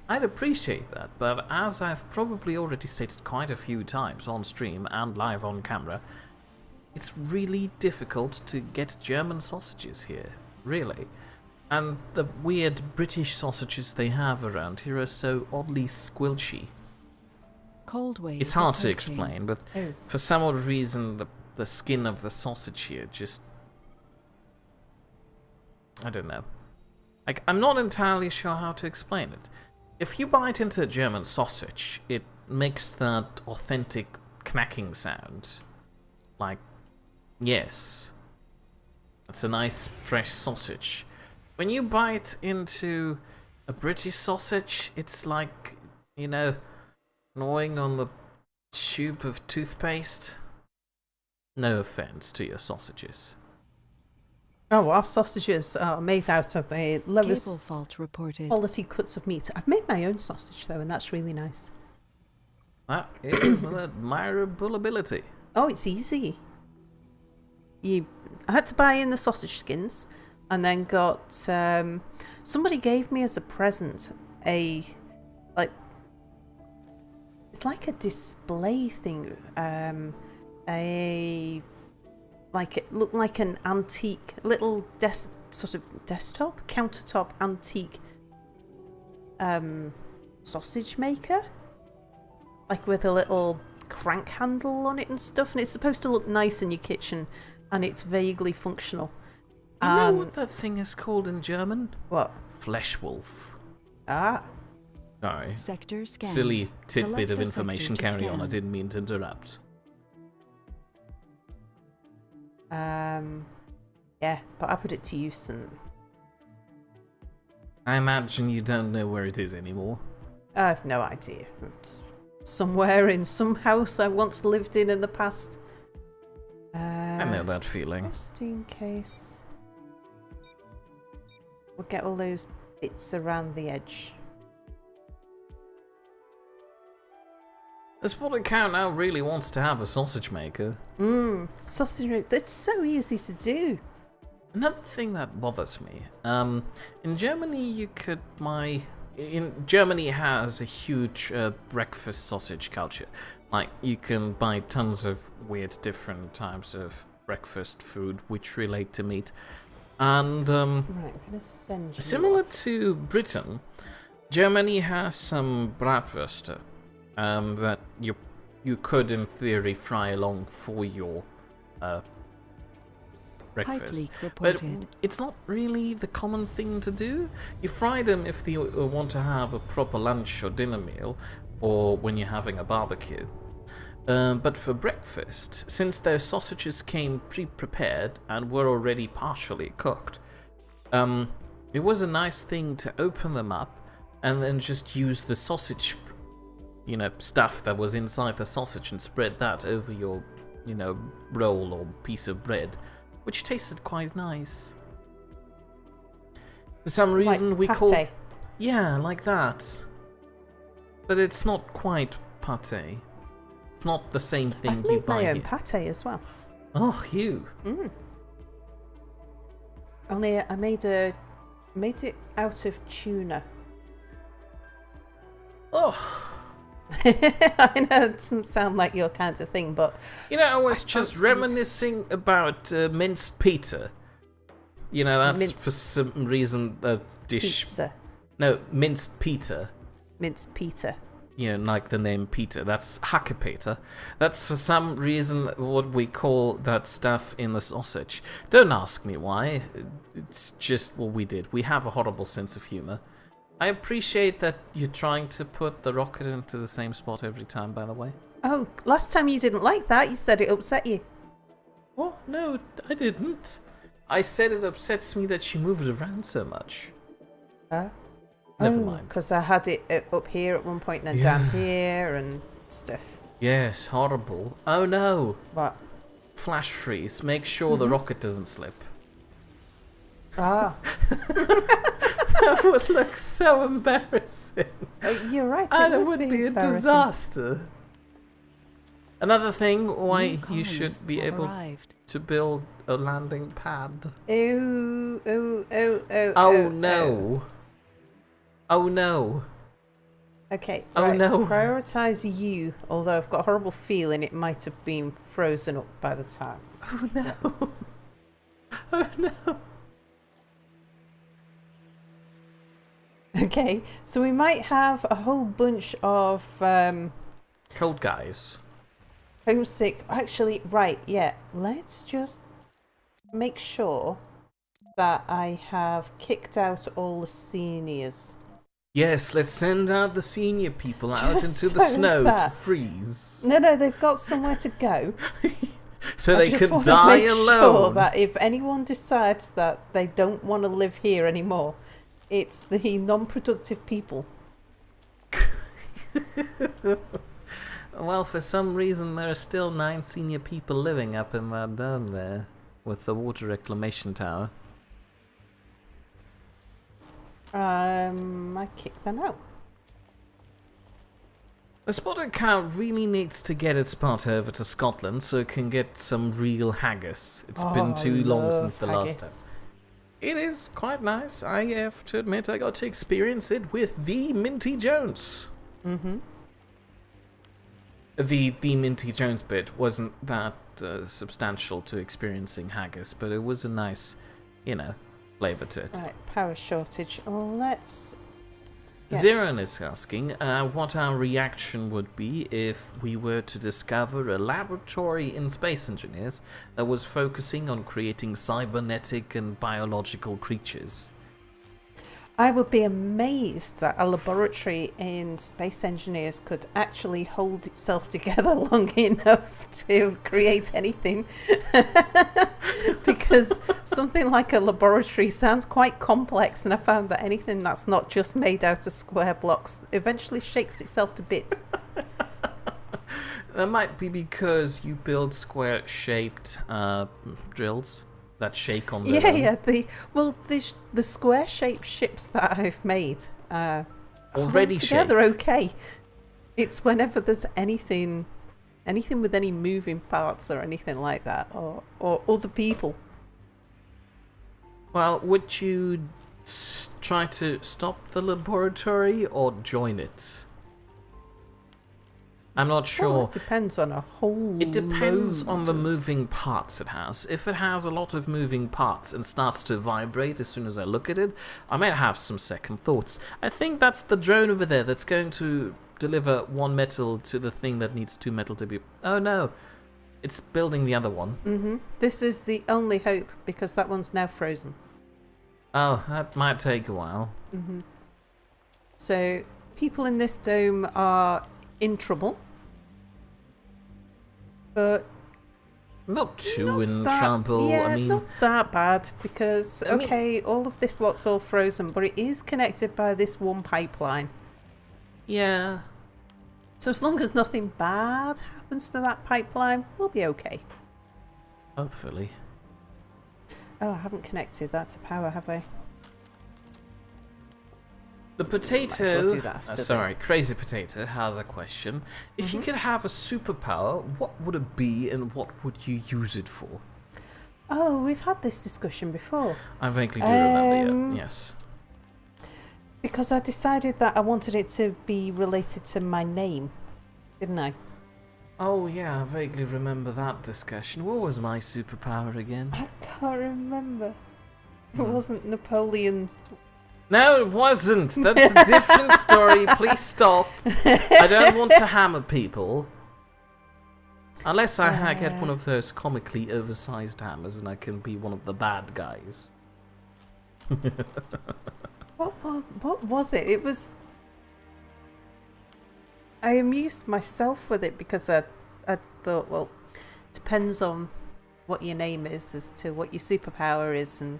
I'd appreciate that, but as I've probably already stated quite a few times on stream and live on camera, it's really difficult to get German sausages here, really. And the weird British sausages they have around here are so oddly squelchy. Cold wave. It's hard to approaching. explain, but Oh. for some odd reason the skin of the sausage here just... I don't know. Like, I'm not entirely sure how to explain it. If you bite into a German sausage, it makes that authentic knacking sound. Like, yes, it's a nice fresh sausage. When you bite into a British sausage, it's like, you know, gnawing on the tube of toothpaste. No offense to your sausages. Oh, our sausages are made out of the Cable lowest fault reported. quality cuts of meat. I've made my own sausage though, and that's really nice. That is an admirable ability. Oh, it's easy. I had to buy in the sausage skins, and then got somebody gave me as a present it's like a display thing. It looked like an antique little sort of desktop countertop antique sausage maker, like with a little crank handle on it and stuff, and it's supposed to look nice in your kitchen, and it's vaguely functional. You know what that thing is called in German? What? Fleshwolf. Ah. Sorry. Sector scan. Silly tidbit Select of the information. sector to Carry on. I scan. didn't mean to interrupt. Yeah, but I put it to use and I imagine you don't know where it is anymore. I have no idea. It's somewhere in some house I once lived in the past. I know that feeling. Just in case. We'll get all those bits around the edge. The spot account now really wants to have a sausage maker. Sausage maker. That's so easy to do. Another thing that bothers me, in Germany you could buy... Germany has a huge breakfast sausage culture. Like, you can buy tons of weird different types of breakfast food which relate to meat. And, Right, I'm gonna send you similar off. to Britain, Germany has some bratwurst that you could, in theory, fry along for your Pipe breakfast. leak But reported. it's not really the common thing to do. You fry them if you want to have a proper lunch or dinner meal, or when you're having a barbecue. But for breakfast, since their sausages came pre-prepared and were already partially cooked, it was a nice thing to open them up and then just use the sausage, stuff that was inside the sausage and spread that over your, roll or piece of bread, which tasted quite nice. For some reason, Like we pate. call... Yeah, like that. But it's not quite pate. It's not the same thing I've you made buy my own here. pate as well. Oh, you. Only I made it out of tuna. Oh. I know it doesn't sound like your kind of thing, but I was I just fancied- reminiscing about minced pita. That's for Minced some reason a dish... pizza, No, minced pita. minced pita. Like the name Peter. That's Hackepeta. That's for some reason what we call that stuff in the sausage. Don't ask me why. It's just what we did. We have a horrible sense of humor. I appreciate that you're trying to put the rocket into the same spot every time, by the way. Oh, last time you didn't like that. You said it upset you. What? No, I didn't. I said it upsets me that she moved around so much. Never mind. Because I had it up here at one point and then down here and stuff. Yes, horrible. Oh no. What? Flash freeze. Make sure the rocket doesn't slip. Ah, That would look so embarrassing. you're right. And it would would be a embarrassing. disaster. Another thing why New you should colonists be have able arrived. to build a landing pad. Ooh, ooh, ooh, ooh. Oh ooh, no. Oh no. Okay. Oh, right, no. Prioritize you, although I've got a horrible feeling it might have been frozen up by the time. Oh no. Oh no. Okay, so we might have a whole bunch of Cold guys. homesick. Actually, right, yeah. Let's just make sure that I have kicked out all the seniors. Yes, let's send out the senior people out Just into the so snow to that- freeze. No, they've got somewhere to go. So I they just can want die to make alone. Sure that if anyone decides that they don't want to live here anymore, it's the non-productive people. Well, for some reason there are still 9 senior people living up in that dome there with the water reclamation tower. I kick them out. The spotted cow really needs to get its part over to Scotland so it can get some real haggis. It's been too long since the last time. It is quite nice. I have to admit I got to experience it with the Minty Jones. Mm-hmm. The Minty Jones bit wasn't that substantial to experiencing haggis, but it was a nice, flavour to it. Right, power shortage. Let's... Yeah. Zeron is asking what our reaction would be if we were to discover a laboratory in Space Engineers that was focusing on creating cybernetic and biological creatures. I would be amazed that a laboratory in Space Engineers could actually hold itself together long enough to create anything. Because something like a laboratory sounds quite complex, and I found that anything that's not just made out of square blocks eventually shakes itself to bits. That might be because you build square-shaped drills that shake on their own. Yeah. The square-shaped ships that I've made Already hold together shaped. okay. It's whenever there's anything with any moving parts or anything like that, or other people. Well, would you try to stop the laboratory or join it? I'm not sure. Well, it depends on a whole It depends load on the of- moving parts it has. If it has a lot of moving parts and starts to vibrate as soon as I look at it, I might have some second thoughts. I think that's the drone over there that's going to deliver one metal to the thing that needs two metal to be... Oh no, it's building the other one. Mm-hmm. This is the only hope, because that one's now frozen. Oh, that might take a while. Mm-hmm. So people in this dome are in trouble, but Not too not in that- trouble. Yeah, I mean, not that bad, because I mean- okay, all of this lot's all frozen, but it is connected by this one pipeline. yeah. So as long as nothing bad happens to that pipeline, we'll be okay. Hopefully. Oh, I haven't connected that to power, have I? The Might as well potato. do that after Sorry, Crazy Potato has a question. If you could have a superpower, what would it be and what would you use it for? Oh, we've had this discussion before. I vaguely do remember, Um, yes. Because I decided that I wanted it to be related to my name, didn't I? Oh, yeah, I vaguely remember that discussion. What was my superpower again? I can't remember. It wasn't Napoleon. No, it wasn't. That's a different story. Please stop. I don't want to hammer people. Unless I get one of those comically oversized hammers and I can be one of the bad guys. What was it? It was... I amused myself with it because I thought, well, depends on what your name is as to what your superpower is, and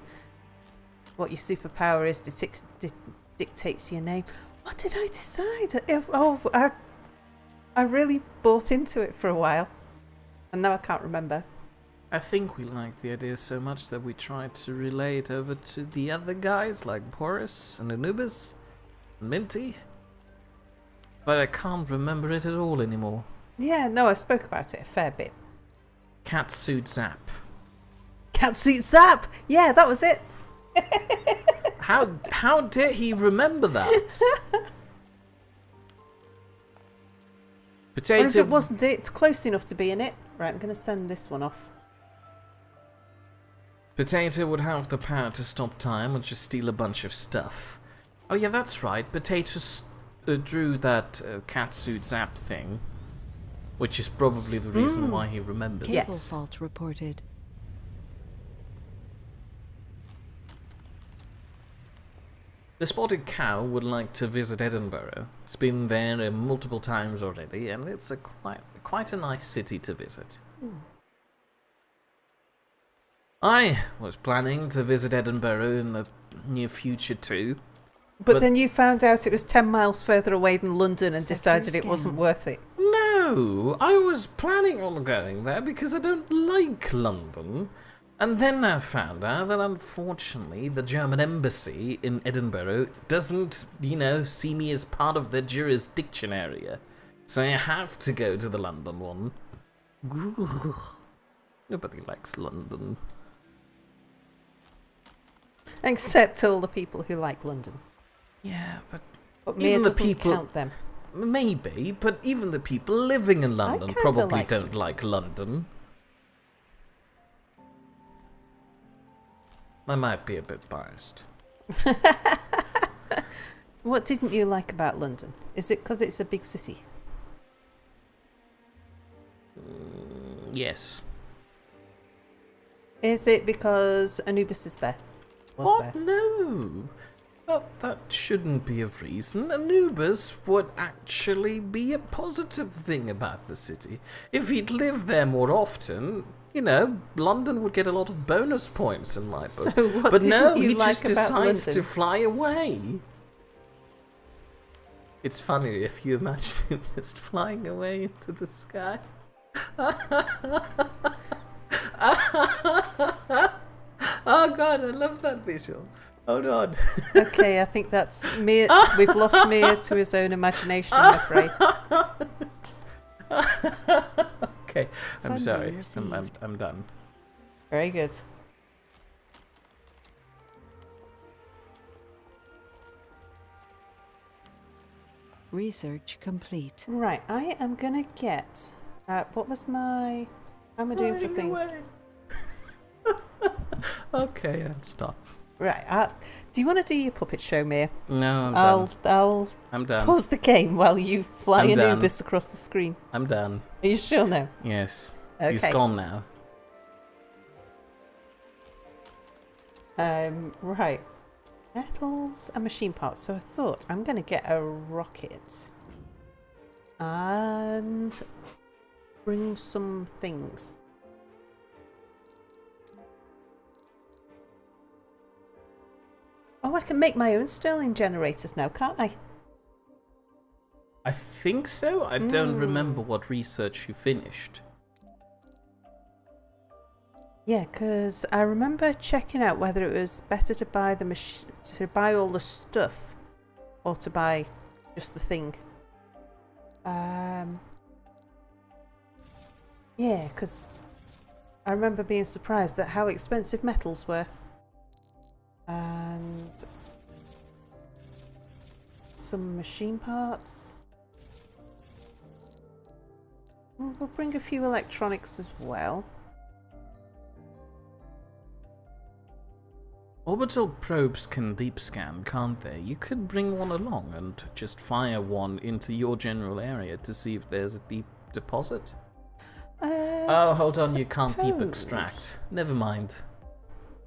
what your superpower is dictates your name. What did I decide? I really bought into it for a while, and now I can't remember. I think we liked the idea so much that we tried to relay it over to the other guys like Boris and Anubis and Minty. But I can't remember it at all anymore. Yeah, no, I spoke about it a fair bit. Catsuit Zap. Catsuit Zap! Yeah, that was it. How dare he remember that? Or Potato. if it wasn't it, it's close enough to be in it. Right, I'm going to send this one off. Potato would have the power to stop time or just steal a bunch of stuff. Oh yeah, that's right. Potato drew that catsuit Zap thing, which is probably the reason why he remembers Yeah. it. Cable fault reported. The spotted cow would like to visit Edinburgh. It's been there multiple times already, and it's quite a nice city to visit. I was planning to visit Edinburgh in the near future too. But But- then you found out it was 10 miles further away than London and Sector decided it wasn't scan. worth it. No, I was planning on going there because I don't like London. And then I found out that unfortunately the German embassy in Edinburgh doesn't, see me as part of their jurisdiction area. So you have to go to the London one. Nobody likes London. Except all the people who like London. Yeah, but Mia even the doesn't people count them. maybe, but even the people living in London kinda probably like don't London. like London. I might be a bit biased. What didn't you like about London? Is it because it's a big city? Yes. Is it because Anubis is there? Was What? there? No. That shouldn't be a reason. Anubis would actually be a positive thing about the city. If he'd lived there more often, you know, London would get a lot of bonus points in my book. So what But didn't no, you he like just about decides London? to fly away. It's funny if you imagine him just flying away into the sky. Oh god, I love that visual. Hold on. Okay, I think that's Mia. We've lost Mia to his own imagination, I'm afraid. Okay, I'm Funding sorry. received. I'm done. Very good. Research complete. Right, I am gonna get. What was my? How am I doing for things? Okay, and stop. Right. Do you want to do your puppet show, Mia? No, I'm I'll done. I'm done. pause the game while you fly I'm done. Anubis across the screen. I'm done. Are you sure now? Yes. Okay. He's gone now. Right. Metals and machine parts. So I thought I'm going to get a rocket and bring some things. Oh, I can make my own Stirling generators now, can't I? I think so. I don't remember what research you finished. Yeah, because I remember checking out whether it was better to buy to buy all the stuff, or to buy just the thing. Yeah, because I remember being surprised at how expensive metals were, and some machine parts. We'll bring a few electronics as well. Orbital probes can deep scan, can't they? You could bring one along and just fire one into your general area to see if there's a deep deposit. Oh, hold on, you can't deep suppose. extract. Never mind.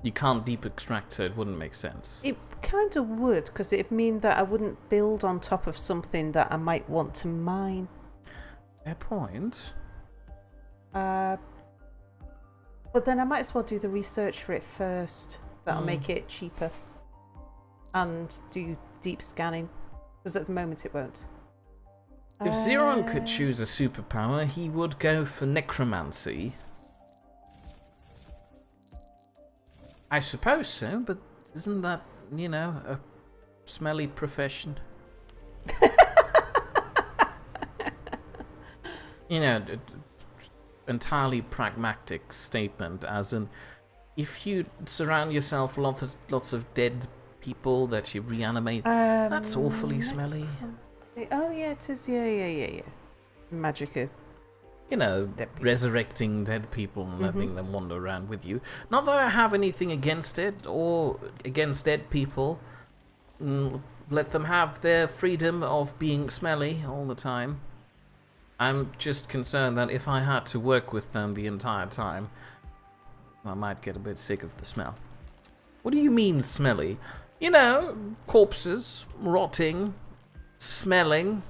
You can't deep extract, so it wouldn't make sense. It kind of would, because it'd mean that I wouldn't build on top of something that I might want to mine. Fair point. But then I might as well do the research for it first. That'll make it cheaper. And do deep scanning, because at the moment it won't. If Xeron could choose a superpower, he would go for necromancy. I suppose so, but isn't that, you know, a smelly profession? You know, entirely pragmatic statement, as in, if you surround yourself with lots of dead people that you reanimate, that's awfully smelly. Oh yeah, it is. Yeah. Magic of You know, dead people. resurrecting dead people and letting them wander around with you. Not that I have anything against it or against dead people. Let them have their freedom of being smelly all the time. I'm just concerned that if I had to work with them the entire time, I might get a bit sick of the smell. What do you mean smelly? You know, corpses, rotting, smelling.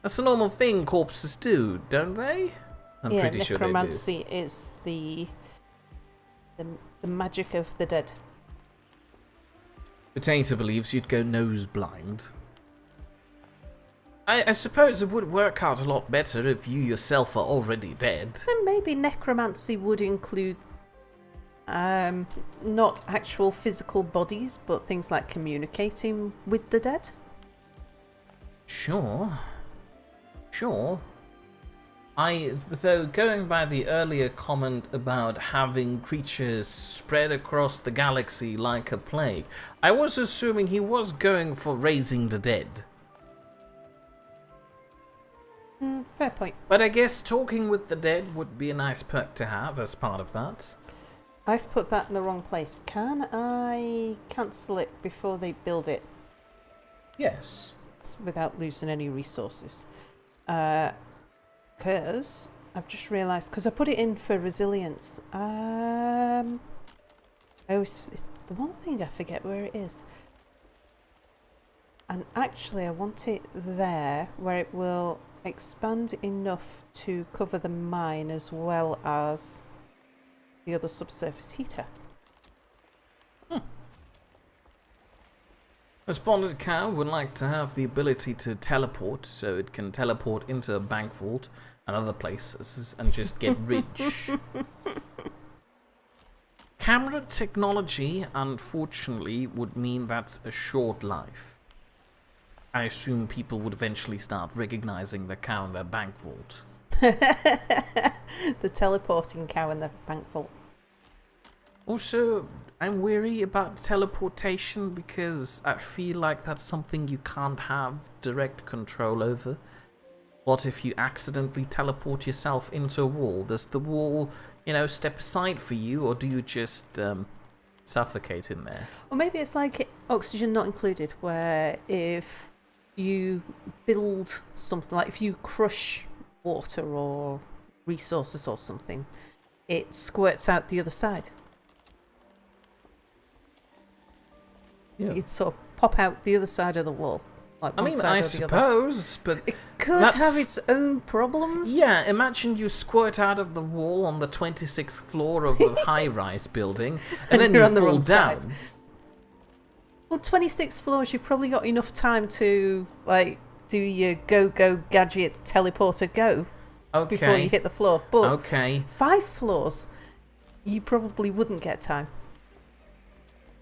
That's a normal thing corpses do, don't they? I'm pretty sure they do. necromancy is the magic of the dead. Potato believes you'd go nose blind. I suppose it would work out a lot better if you yourself are already dead. Then maybe necromancy would include not actual physical bodies, but things like communicating with the dead. Sure. Sure. Though going by the earlier comment about having creatures spread across the galaxy like a plague, I was assuming he was going for raising the dead. Fair point. But I guess talking with the dead would be a nice perk to have as part of that. I've put that in the wrong place. Can I cancel it before they build it Yes. without losing any resources? Because I've just realised, because I put it in for resilience. It's the one thing I forget where it is. And actually I want it there where it will expand enough to cover the mine as well as the other subsurface heater. A spotted cow would like to have the ability to teleport, so it can teleport into a bank vault and other places and just get rich. Camera technology, unfortunately, would mean that's a short life. I assume people would eventually start recognizing the cow in their bank vault. The teleporting cow in the bank vault. Also, I'm weary about teleportation because I feel like that's something you can't have direct control over. What if you accidentally teleport yourself into a wall? Does the wall, step aside for you, or do you just suffocate in there? Or maybe it's like oxygen not included, where if you build something, like if you crush water or resources or something, it squirts out the other side. Yeah. You'd sort of pop out the other side of the wall. Like one side I or the suppose, other. but It could have its own problems. Yeah, imagine you squirt out of the wall on the 26th floor of a high-rise building, and then you're you on the fall wrong down. side. Well, 26 floors, you've probably got enough time to do your go gadget teleporter go before you hit the floor. But 5 floors, you probably wouldn't get time.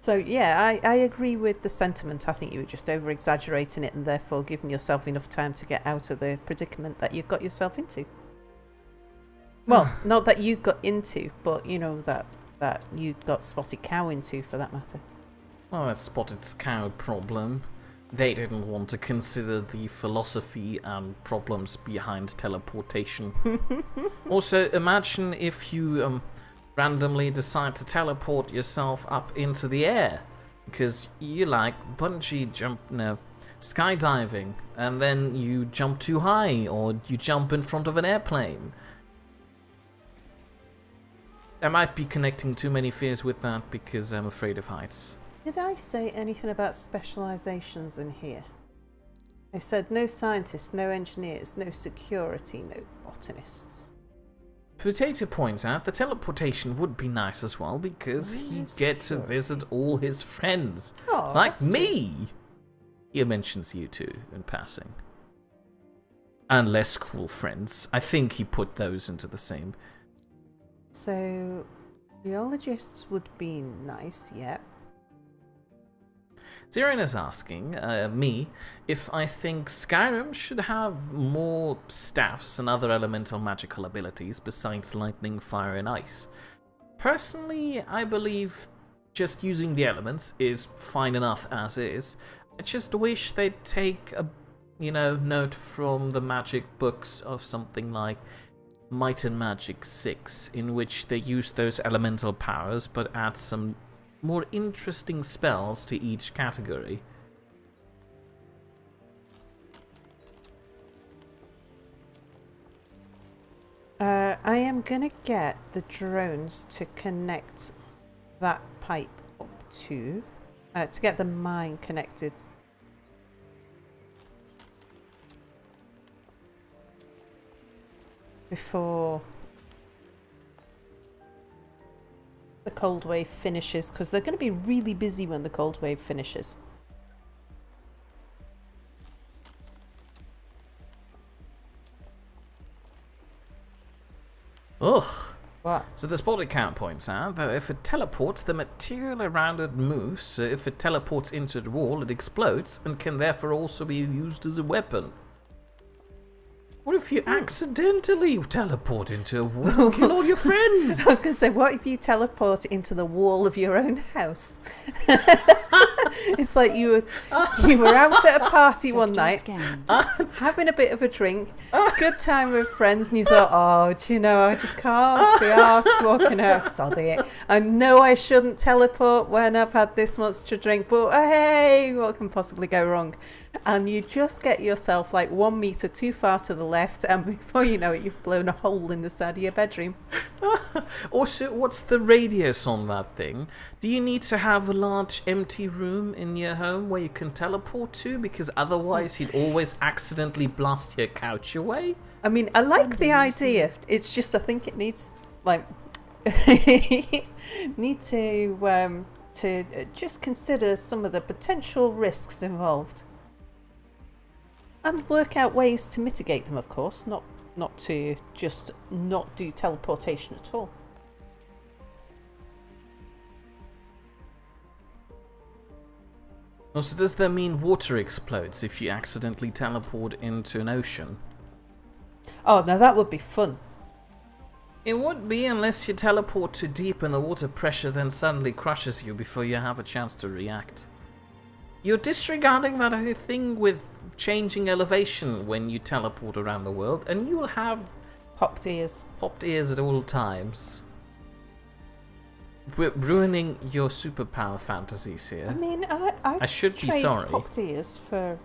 So yeah, I agree with the sentiment. I think you were just over-exaggerating it and therefore giving yourself enough time to get out of the predicament that you've got yourself into. Well, not that you got into, but that you got Spotted Cow into, for that matter. Well, that's Spotted Cow problem. They didn't want to consider the philosophy and problems behind teleportation. Also, imagine if you randomly decide to teleport yourself up into the air because you like skydiving, and then you jump too high or you jump in front of an airplane. I might be connecting too many fears with that because I'm afraid of heights. Did I say anything about specializations in here? I said no scientists, no engineers, no security, no botanists. Potato points out the teleportation would be nice as well because he'd get to visit all his friends. Oh, like me! He mentions you two in passing. And less cool friends. I think he put those into the same. So, geologists would be nice, yeah. Zirin is asking me if I think Skyrim should have more staffs and other elemental magical abilities besides lightning, fire, and ice. Personally, I believe just using the elements is fine enough as is. I just wish they'd take a, note from the magic books of something like Might and Magic 6, in which they use those elemental powers but add some more interesting spells to each category. I am gonna get the drones to connect that pipe up to get the mine connected. Before the cold wave finishes, because they're going to be really busy when the cold wave finishes. Ugh. What? So the spot account points out that if it teleports, the material around it moves, so if it teleports into the wall, it explodes, and can therefore also be used as a weapon. What if you accidentally teleport into a wall and kill all your friends? I was going to say, what if you teleport into the wall of your own house? It's like you were out at a party one night, having a bit of a drink, good time with friends, and you thought, oh, do you know, I just can't be arsed walking out, soddy it. I know I shouldn't teleport when I've had this much to drink, but hey, what can possibly go wrong? And you just get yourself like 1 meter too far to the left, and before you know it, you've blown a hole in the side of your bedroom. Also, what's the radius on that thing? Do you need to have a large empty room in your home where you can teleport to? Because otherwise you'd always accidentally blast your couch away. I mean, I like the idea. It's just I think it needs like need to just consider some of the potential risks involved. And work out ways to mitigate them, of course, not to just not do teleportation at all. Also, does that mean water explodes if you accidentally teleport into an ocean? Oh, now that would be fun. It would be, unless you teleport too deep and the water pressure then suddenly crushes you before you have a chance to react. You're disregarding that thing with changing elevation when you teleport around the world, and you will have popped ears at all times. We're ruining your superpower fantasies here. I mean, I should be sorry. Popped ears for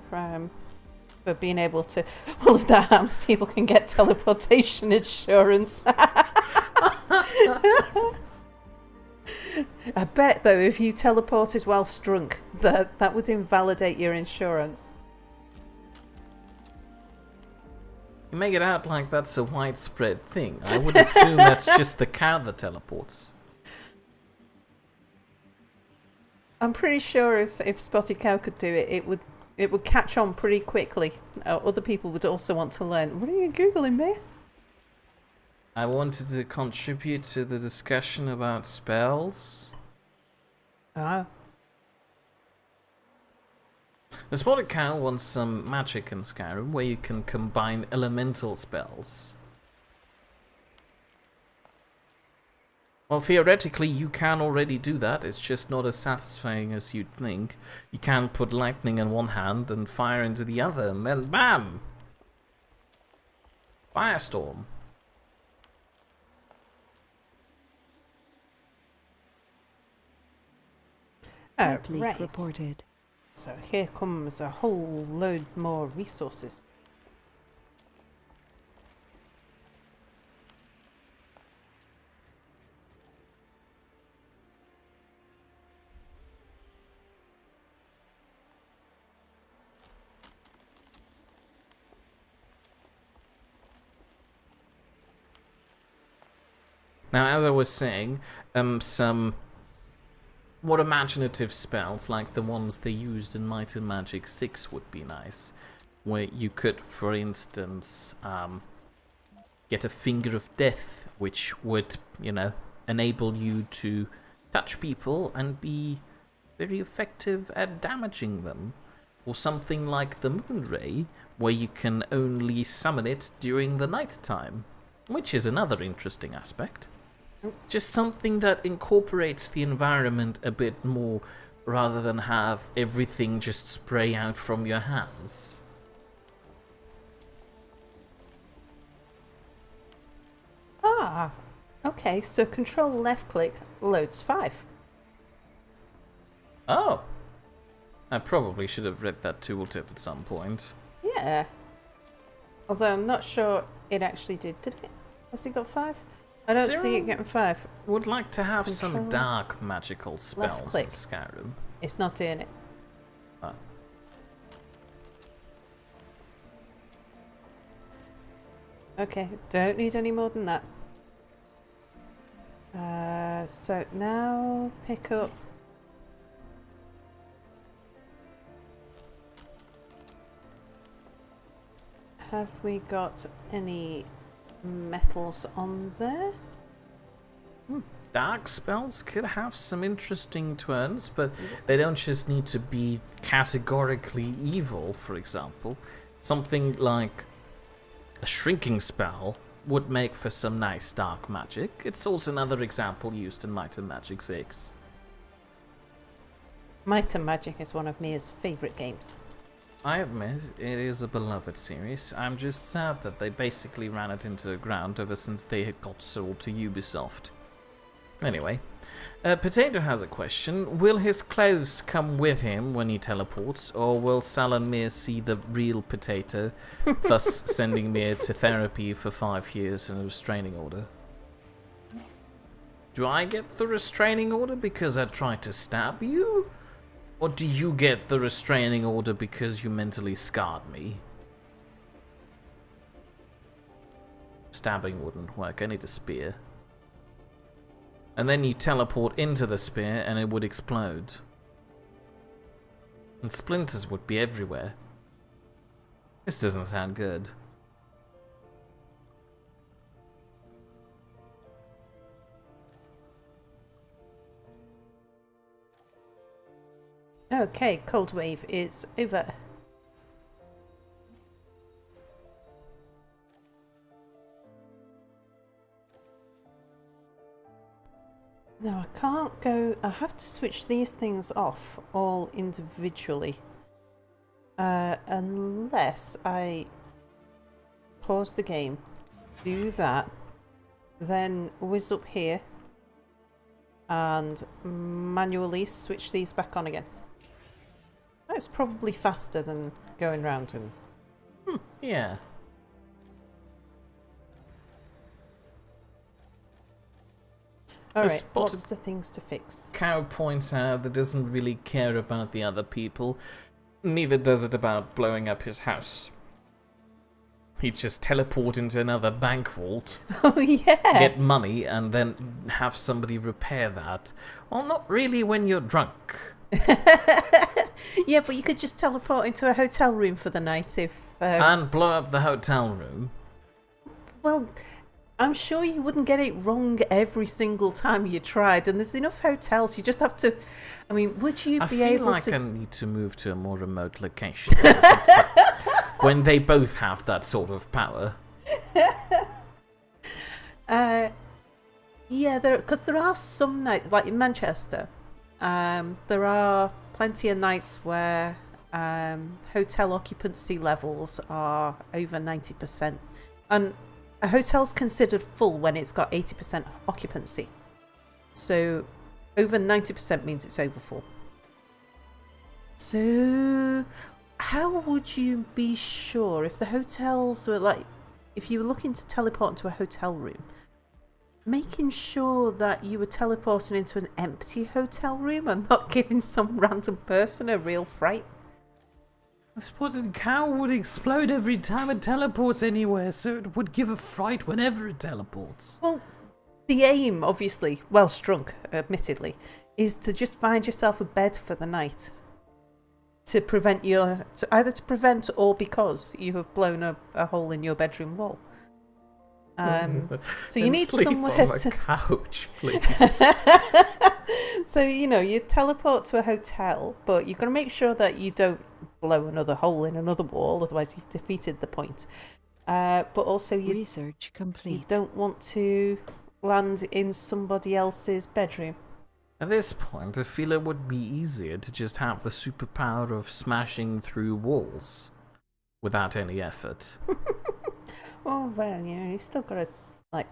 being able to. Well, if that happens, people can get teleportation insurance. I bet, though, if you teleported whilst drunk, that would invalidate your insurance. You make it out like that's a widespread thing. I would assume that's just the cow that teleports. I'm pretty sure if Spotted Cow could do it, it would catch on pretty quickly. Other people would also want to learn. What are you Googling, me? I wanted to contribute to the discussion about spells. Ah. The Spotted Cow wants some magic in Skyrim where you can combine elemental spells. Well, theoretically, you can already do that. It's just not as satisfying as you'd think. You can put lightning in one hand and fire into the other, and then BAM! Firestorm. Right. Reported. So here comes a whole load more resources. Now, as I was saying, some more imaginative spells, like the ones they used in Might and Magic 6, would be nice. Where you could, for instance, get a Finger of Death, which would, enable you to touch people and be very effective at damaging them. Or something like the Moonray, where you can only summon it during the night time, which is another interesting aspect. Just something that incorporates the environment a bit more, rather than have everything just spray out from your hands. Ah, okay, so control left click loads 5. Oh! I probably should have read that tooltip at some point. Yeah. Although I'm not sure it actually did it? Has it got 5? I don't see it getting 5. Would like to have some dark magical spells left click in Skyrim. It's not doing it. Oh. Okay, don't need any more than that. So now pick up. Have we got any metals on there? Dark spells could have some interesting turns, but they don't just need to be categorically evil, for example. Something like A shrinking spell would make for some nice dark magic. It's also another example used in Might and Magic 6. Might and Magic is one of Mia's favourite games. I admit, it is a beloved series. I'm just sad that they basically ran it into the ground ever since they had got sold to Ubisoft. Anyway, Potato has a question. Will his clothes come with him when he teleports, or will Sal and Mia see the real Potato, thus sending Mia to therapy for 5 years and a restraining order? Do I get the restraining order because I tried to stab you? Or do you get the restraining order because you mentally scarred me? Stabbing wouldn't work, I need a spear. And then you teleport into the spear and it would explode. And splinters would be everywhere. This doesn't sound good. Okay, Cold Wave is over. Now I can't go, I have to switch these things off all individually. Unless I pause the game, do that, then whiz up here and manually switch these back on again. That's probably faster than going round and... Yeah. Alright, lots of things to fix. Cow points out that doesn't really care about the other people. Neither does it about blowing up his house. He'd just teleport into another bank vault, Oh yeah! get money, and then have somebody repair that. Well, not really when you're drunk. Yeah, but you could just teleport into a hotel room for the night if... And blow up the hotel room. Well, I'm sure you wouldn't get it wrong every single time you tried, and there's enough hotels, you just have to... I mean, would you be able I need to move to a more remote location. When they both have that sort of power. Yeah, because there are some nights, like in Manchester, there are plenty of nights where hotel occupancy levels are over 90%. And a hotel's considered full when it's got 80% occupancy. So over 90% means it's over full. So how would you be sure if the hotels were like, if you were looking to teleport into a hotel room, making sure that you were teleporting into an empty hotel room and not giving some random person a real fright? A spotted cow would explode every time it teleports anywhere, so it would give a fright whenever it teleports. Well, the aim, obviously, well strung, admittedly, is to just find yourself a bed for the night. To prevent either to prevent or because you have blown a hole in your bedroom wall. So you need somewhere on a couch, please. So, you teleport to a hotel, but you've got to make sure that you don't blow another hole in another wall, otherwise you've defeated the point. But also Research complete. You don't want to land in somebody else's bedroom. At this point, I feel it would be easier to just have the superpower of smashing through walls without any effort. Oh, well, you still got to,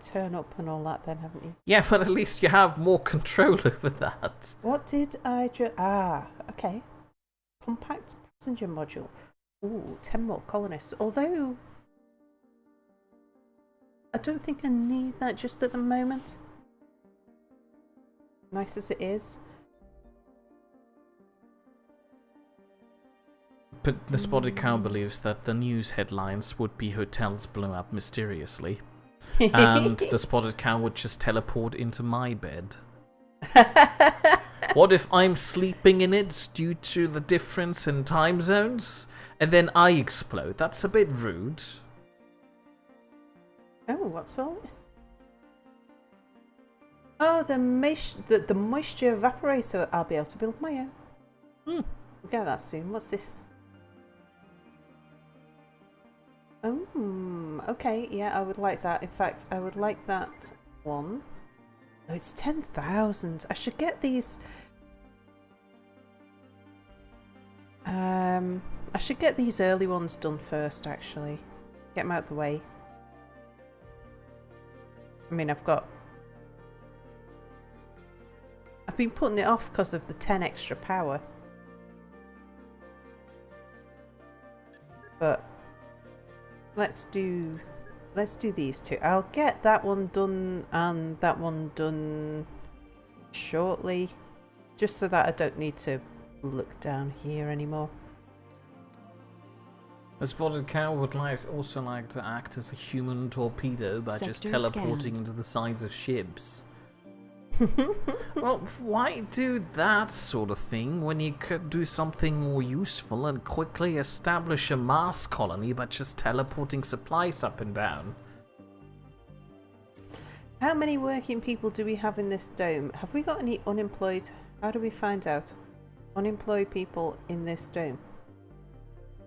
turn up and all that then, haven't you? Yeah, but at least you have more control over that. What did I okay. Compact passenger module. Ooh, 10 more colonists. Although, I don't think I need that just at the moment. Nice as it is. But the spotted cow believes that the news headlines would be hotels blow up mysteriously. And the spotted cow would just teleport into my bed. What if I'm sleeping in it due to the difference in time zones? And then I explode? That's a bit rude. Oh, what's all this? Oh, the moisture evaporator. I'll be able to build my own. We'll get that soon. What's this? Oh, okay, yeah, I would like that. In fact, I would like that one. Oh, it's 10,000. I should get these. I should get these early ones done first, actually. Get them out of the way. I mean, I've been putting it off because of the 10 extra power. But let's do these two. I'll get that one done and that one done shortly, just so that I don't need to look down here anymore. The spotted cow would also like to act as a human torpedo by just teleporting into the sides of ships. Well, why do that sort of thing when you could do something more useful and quickly establish a Mars colony by just teleporting supplies up and down? How many working people do we have in this dome? Have we got any unemployed? How do we find out? Unemployed people in this dome.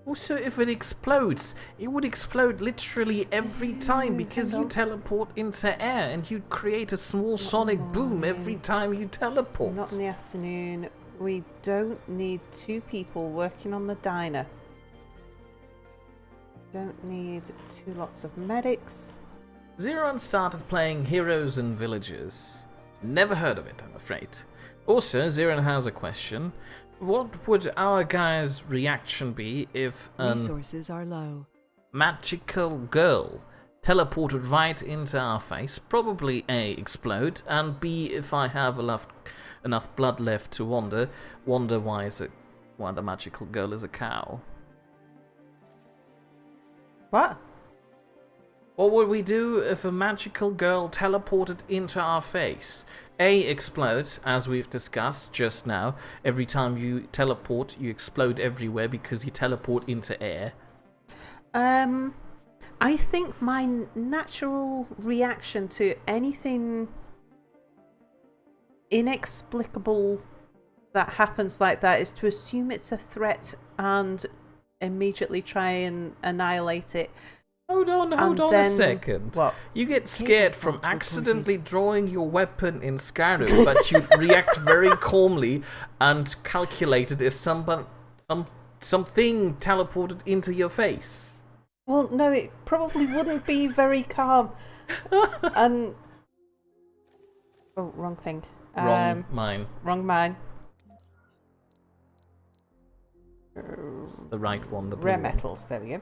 Also, if it explodes, it would explode literally every time because you teleport into air and you'd create a small sonic boom every time you teleport. Not in the afternoon. We don't need 2 people working on the diner. Don't need 2 lots of medics. Zeron started playing Heroes and Villagers. Never heard of it, I'm afraid. Also, Zeron has a question. What would our guy's reaction be if resources are low magical girl teleported right into our face? Probably A, explode, and B, if I have enough blood left to wonder why the magical girl is a cow. What? What would we do if a magical girl teleported into our face? A, explode, as we've discussed just now. Every time you teleport, you explode everywhere because you teleport into air. I think my natural reaction to anything inexplicable that happens like that is to assume it's a threat and immediately try and annihilate it. Hold on a second. What? You get scared from accidentally drawing your weapon in Skyrim, but you react very calmly and calculated if something teleported into your face. Well, no, it probably wouldn't be very calm. And oh, wrong thing. Wrong mine. Wrong mine. The right one. The blue rare one. metals. There we go.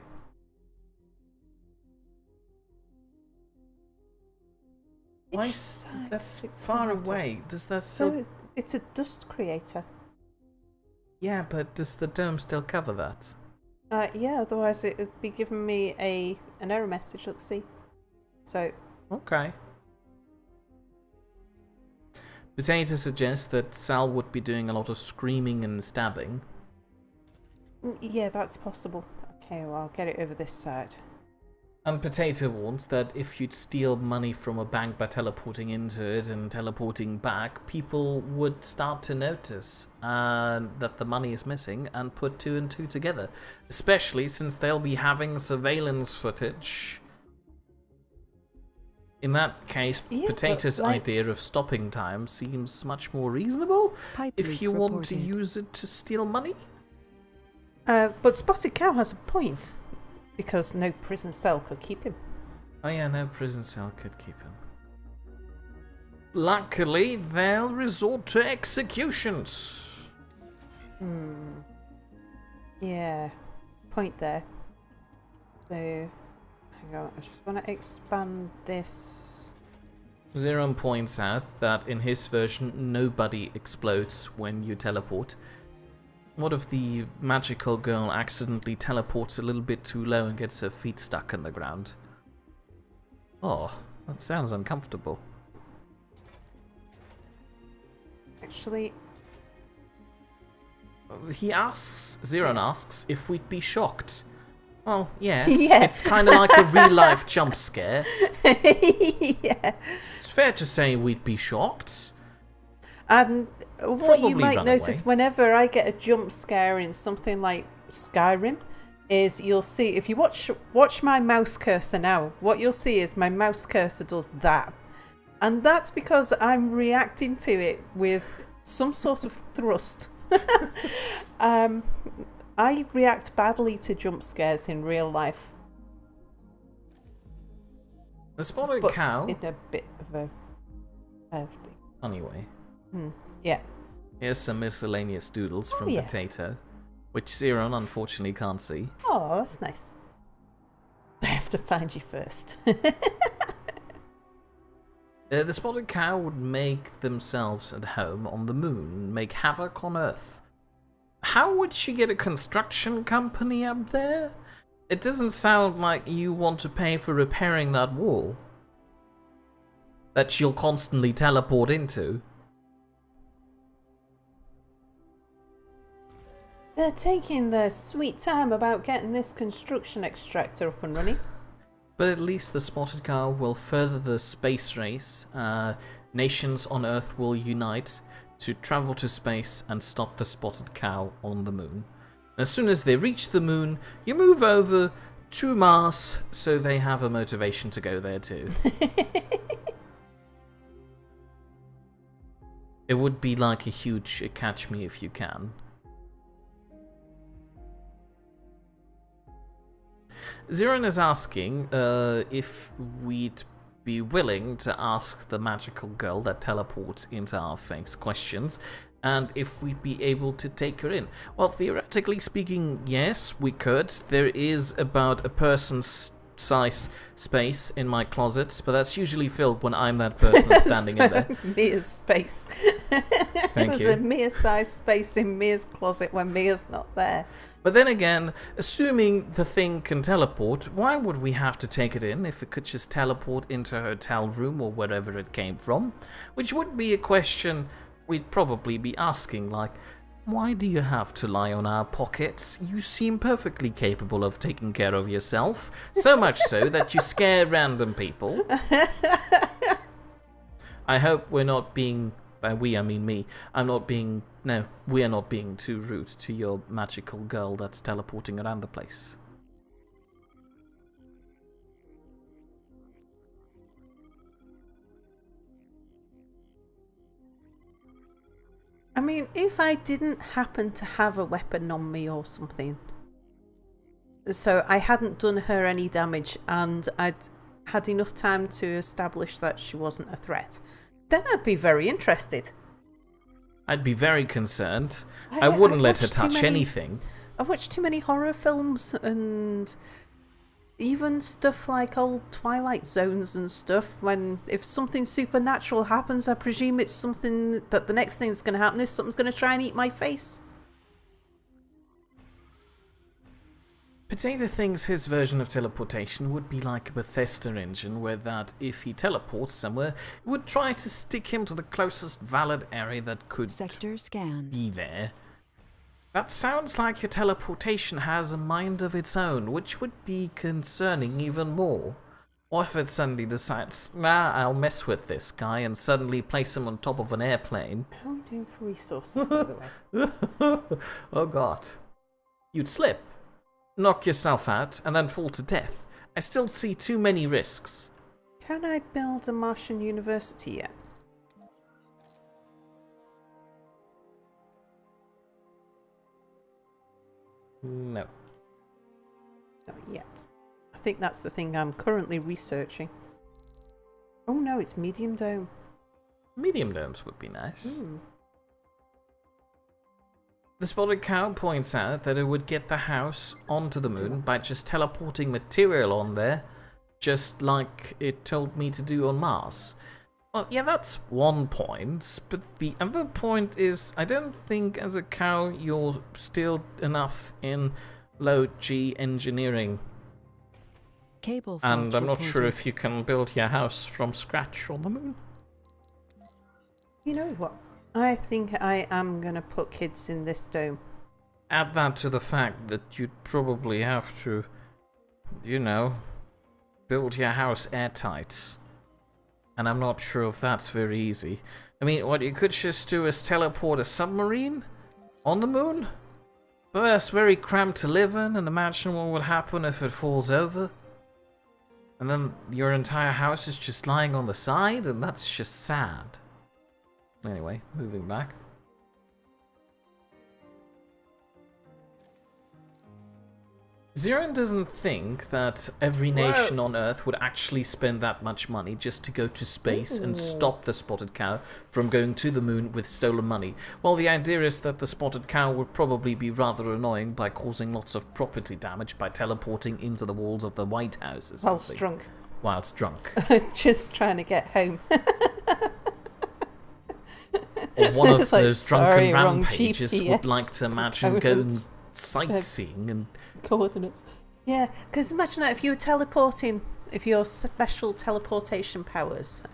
Why? That's far away. Does that still... it's a dust creator. Yeah, but does the dome still cover that? Yeah, otherwise it would be giving me an error message. Let's see. So. Okay. Potato suggests that Sal would be doing a lot of screaming and stabbing. Yeah, that's possible. Okay, well, I'll get it over this side. And Potato warns that if you'd steal money from a bank by teleporting into it and teleporting back, people would start to notice that the money is missing and put 2 and 2 together. Especially since they'll be having surveillance footage. In that case, yeah, Potato's idea of stopping time seems much more reasonable if you want to use it to steal money. But Spotted Cow has a point. Because no prison cell could keep him. Oh yeah, no prison cell could keep him. Luckily, they'll resort to executions. Yeah, point there. So, hang on, I just want to expand this. Zeron points out that in his version, nobody explodes when you teleport. What if the magical girl accidentally teleports a little bit too low and gets her feet stuck in the ground? Oh, that sounds uncomfortable. Actually... Zeron asks if we'd be shocked. Well, yes, yeah. It's kind of like a real-life jump scare. Yeah. It's fair to say we'd be shocked. And what you might notice away. whenever I get a jump scare in something like Skyrim, is you'll see, if you watch my mouse cursor now, what you'll see is my mouse cursor does that. And that's because I'm reacting to it with some sort of thrust. I react badly to jump scares in real life. The spotted cow. In a bit of a Anyway. Yeah. Here's some miscellaneous doodles from Potato, which Xeron unfortunately can't see. Oh, that's nice. I have to find you first. The spotted cow would make themselves at home on the moon, make havoc on Earth. How would she get a construction company up there? It doesn't sound like you want to pay for repairing that wall that she'll constantly teleport into. They're taking their sweet time about getting this construction extractor up and running. But at least the spotted cow will further the space race. Nations on Earth will unite to travel to space and stop the spotted cow on the moon. As soon as they reach the moon, you move over to Mars, so they have a motivation to go there too. It would be like a huge catch me if you can. Xeron is asking if we'd be willing to ask the magical girl that teleports into our face questions, and if we'd be able to take her in. Well, theoretically speaking, yes, we could. There is about a person's size space in my closet, but that's usually filled when I'm that person standing in there. Mia's space. Thank you. There's a Mia size space in Mia's closet when Mia's not there. But then again, assuming the thing can teleport, why would we have to take it in if it could just teleport into a hotel room or wherever it came from? Which would be a question we'd probably be asking, like, why do you have to lie on our pockets? You seem perfectly capable of taking care of yourself, so much so that you scare random people. I hope we're not being... By we, I mean me. No, we are not being too rude to your magical girl that's teleporting around the place. I mean, if I didn't happen to have a weapon on me or something, so I hadn't done her any damage and I'd had enough time to establish that she wasn't a threat, then I'd be very interested. I'd be very concerned. I wouldn't let her touch anything. I've watched too many horror films and even stuff like old Twilight Zones and stuff. If something supernatural happens, I presume it's something that the next thing that's going to happen is something's going to try and eat my face. Potato thinks his version of teleportation would be like a Bethesda engine, where that if he teleports somewhere, it would try to stick him to the closest valid area that could Sector scan. be there. That sounds like your teleportation has a mind of its own, which would be concerning even more. What if it suddenly decides, nah, I'll mess with this guy and suddenly place him on top of an airplane? How are we doing for resources, by the way? Oh god. You'd slip, knock yourself out, and then fall to death. I still see too many risks. Can I build a Martian university yet? No. Not yet. I think that's the thing I'm currently researching. Oh no, it's medium dome. Medium domes would be nice. Mm. The spotted cow points out that it would get the house onto the moon by just teleporting material on there, just like it told me to do on Mars. Well, yeah, that's one point, but the other point is I don't think as a cow you're skilled enough in low G engineering. Cable And I'm not sure if you can build your house from scratch on the moon. You know what? I think I am going to put kids in this dome. Add that to the fact that you'd probably have to, you know, build your house airtight. And I'm not sure if that's very easy. I mean, what you could just do is teleport a submarine on the moon? But that's very cramped to live in, and imagine what would happen if it falls over. And then your entire house is just lying on the side, and that's just sad. Anyway, moving back. Zeron doesn't think that every nation on Earth would actually spend that much money just to go to space and stop the spotted cow from going to the moon with stolen money. Well, the idea is that the spotted cow would probably be rather annoying by causing lots of property damage by teleporting into the walls of the White House or something. Whilst drunk. Whilst drunk. Just trying to get home. Or one of It's like, those sorry, drunken wrong rampages would GPS like to imagine going coordinates. sightseeing and... Coordinates. Yeah, because imagine that if you were teleporting, if your special teleportation powers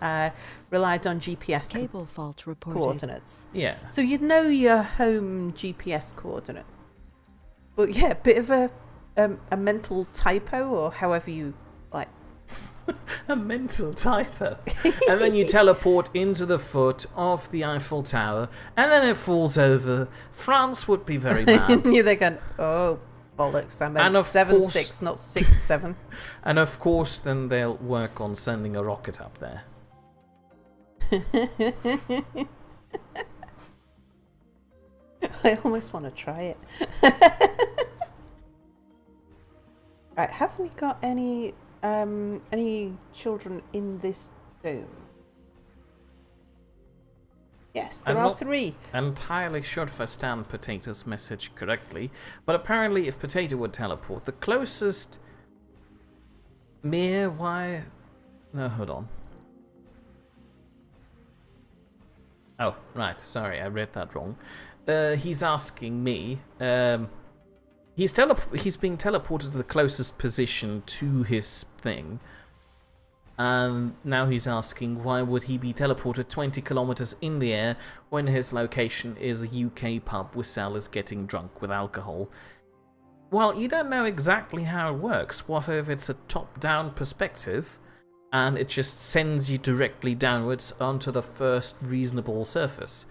relied on GPS Cable fault reported. coordinates. Yeah. So you'd know your home GPS coordinate. But yeah, bit of a mental typo, or however you like. A mental typo. And then you teleport into the foot of the Eiffel Tower, and then it falls over. France would be very mad. You're there going, oh, bollocks, I And meant of 7-6, course- not 6-7. And of course, then they'll work on sending a rocket up there. I almost want to try it. Right, have we got any children in this dome? Yes, there I'm are not 3. Entirely sure if I stand Potato's message correctly, but apparently if Potato would teleport, the closest mere why... No, hold on. Oh, right, sorry, I read that wrong. He's asking me, he's being teleported to the closest position to his thing. And now he's asking why would he be teleported 20 kilometers in the air when his location is a UK pub where Sal is getting drunk with alcohol. Well, you don't know exactly how it works. What if it's a top-down perspective and it just sends you directly downwards onto the first reasonable surface?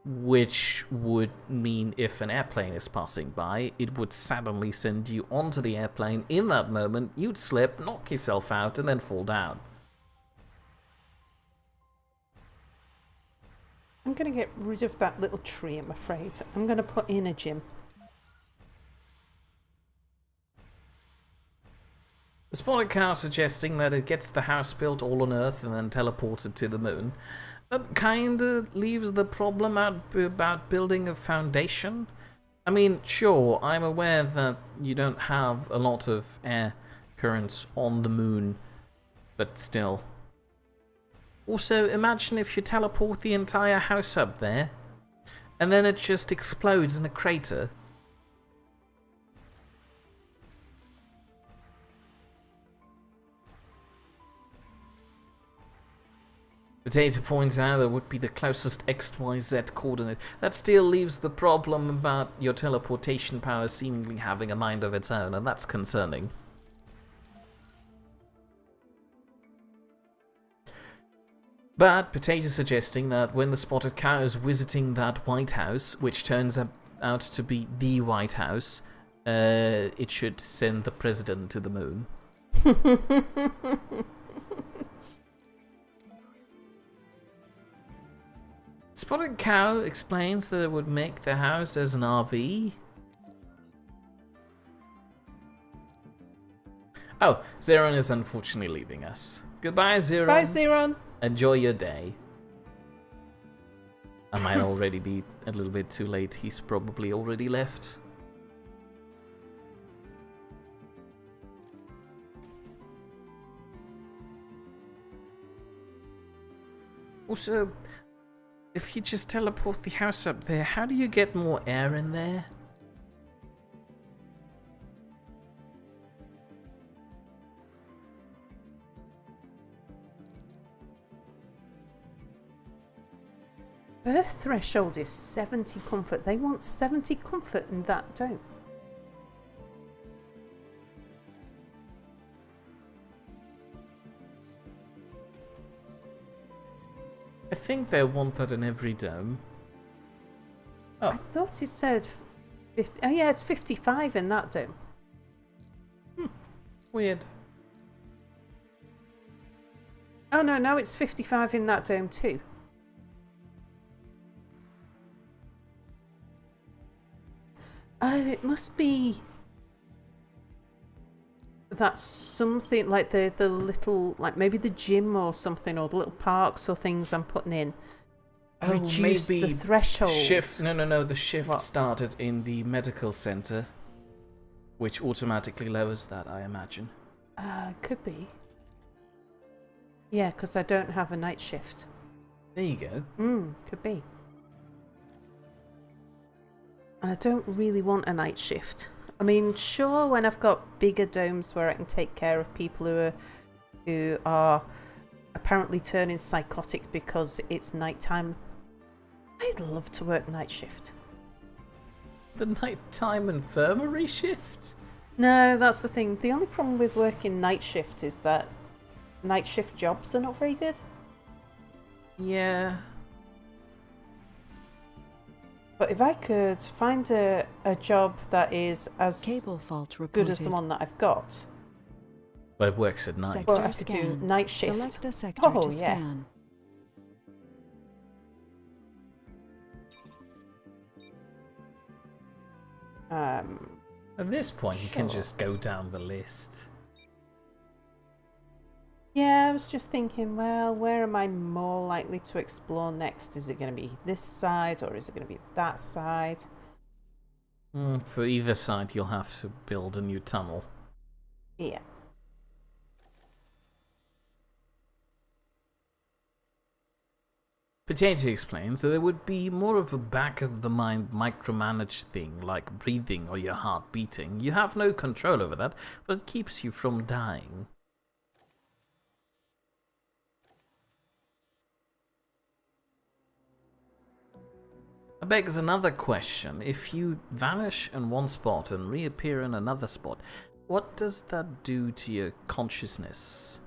Which would mean if an airplane is passing by, it would suddenly send you onto the airplane. In that moment, you'd slip, knock yourself out, and then fall down. I'm going to get rid of that little tree, I'm afraid. I'm going to put in a gym. The spotted cow suggesting that it gets the house built all on Earth and then teleported to the moon. That kinda leaves the problem out about building a foundation. I mean, sure, I'm aware that you don't have a lot of air currents on the moon, but still. Also, imagine if you teleport the entire house up there, and then it just explodes in a crater. Potato points out that would be the closest XYZ coordinate. That still leaves the problem about your teleportation power seemingly having a mind of its own, and that's concerning. But Potato suggesting that when the spotted cow is visiting that White House, which turns out to be the White House, it should send the president to the moon. Spotted Cow explains that it would make the house as an RV. Oh, Zeron is unfortunately leaving us. Goodbye, Zeron. Bye, Zeron. Enjoy your day. I might already be a little bit too late. He's probably already left. Also, if you just teleport the house up there, how do you get more air in there? Birth threshold is 70 comfort. They want 70 comfort in that dome. I think they want that in every dome. I thought it said 50, oh yeah, it's 55 in that dome. Weird. Oh no, no, it's 55 in that dome too. Oh, it must be... That's something like the little, like maybe the gym or something, or the little parks or things I'm putting in. Oh, Reduce maybe the threshold. Shift. No. The shift What? started in the medical center, which automatically lowers that, I imagine. Could be. Yeah, because I don't have a night shift. There you go. Could be. And I don't really want a night shift. I mean, sure, when I've got bigger domes where I can take care of people who are apparently turning psychotic because it's nighttime, I'd love to work night shift. The nighttime infirmary shift? No, that's the thing. The only problem with working night shift is that night shift jobs are not very good. Yeah. But if I could find a job that is as Cable fault reported. good as the one that I've got, But it works at night. well, Sector I could do scan. night shift. Select a sector Oh, to yeah. scan. At this point, you can Sure. just go down the list. Yeah, I was just thinking, well, where am I more likely to explore next? Is it going to be this side or is it going to be that side? For either side, you'll have to build a new tunnel. Yeah. Potato explains that there would be more of a back-of-the-mind micromanage thing, like breathing or your heart beating. You have no control over that, but it keeps you from dying. That begs another question. If you vanish in one spot and reappear in another spot, what does that do to your consciousness?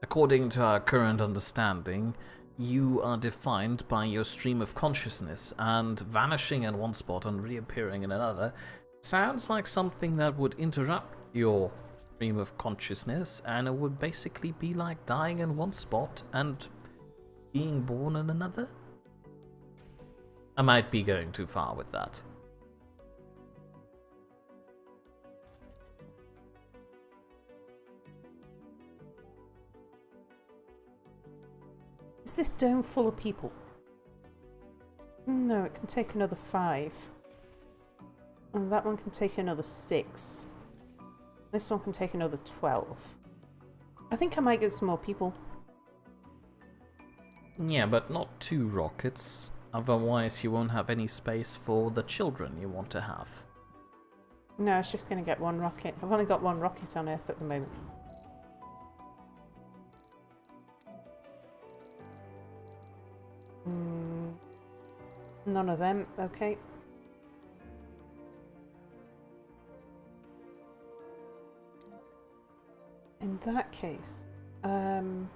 According to our current understanding, you are defined by your stream of consciousness, and vanishing in one spot and reappearing in another sounds like something that would interrupt your stream of consciousness, and it would basically be like dying in one spot and being born in another? I might be going too far with that. Is this dome full of people? No, it can take another 5. And that one can take another 6. This one can take another 12. I think I might get some more people. Yeah, but not 2 rockets. Otherwise, you won't have any space for the children you want to have. No, I was just going to get 1 rocket. I've only got 1 rocket on Earth at the moment. None of them, okay. In that case, I'm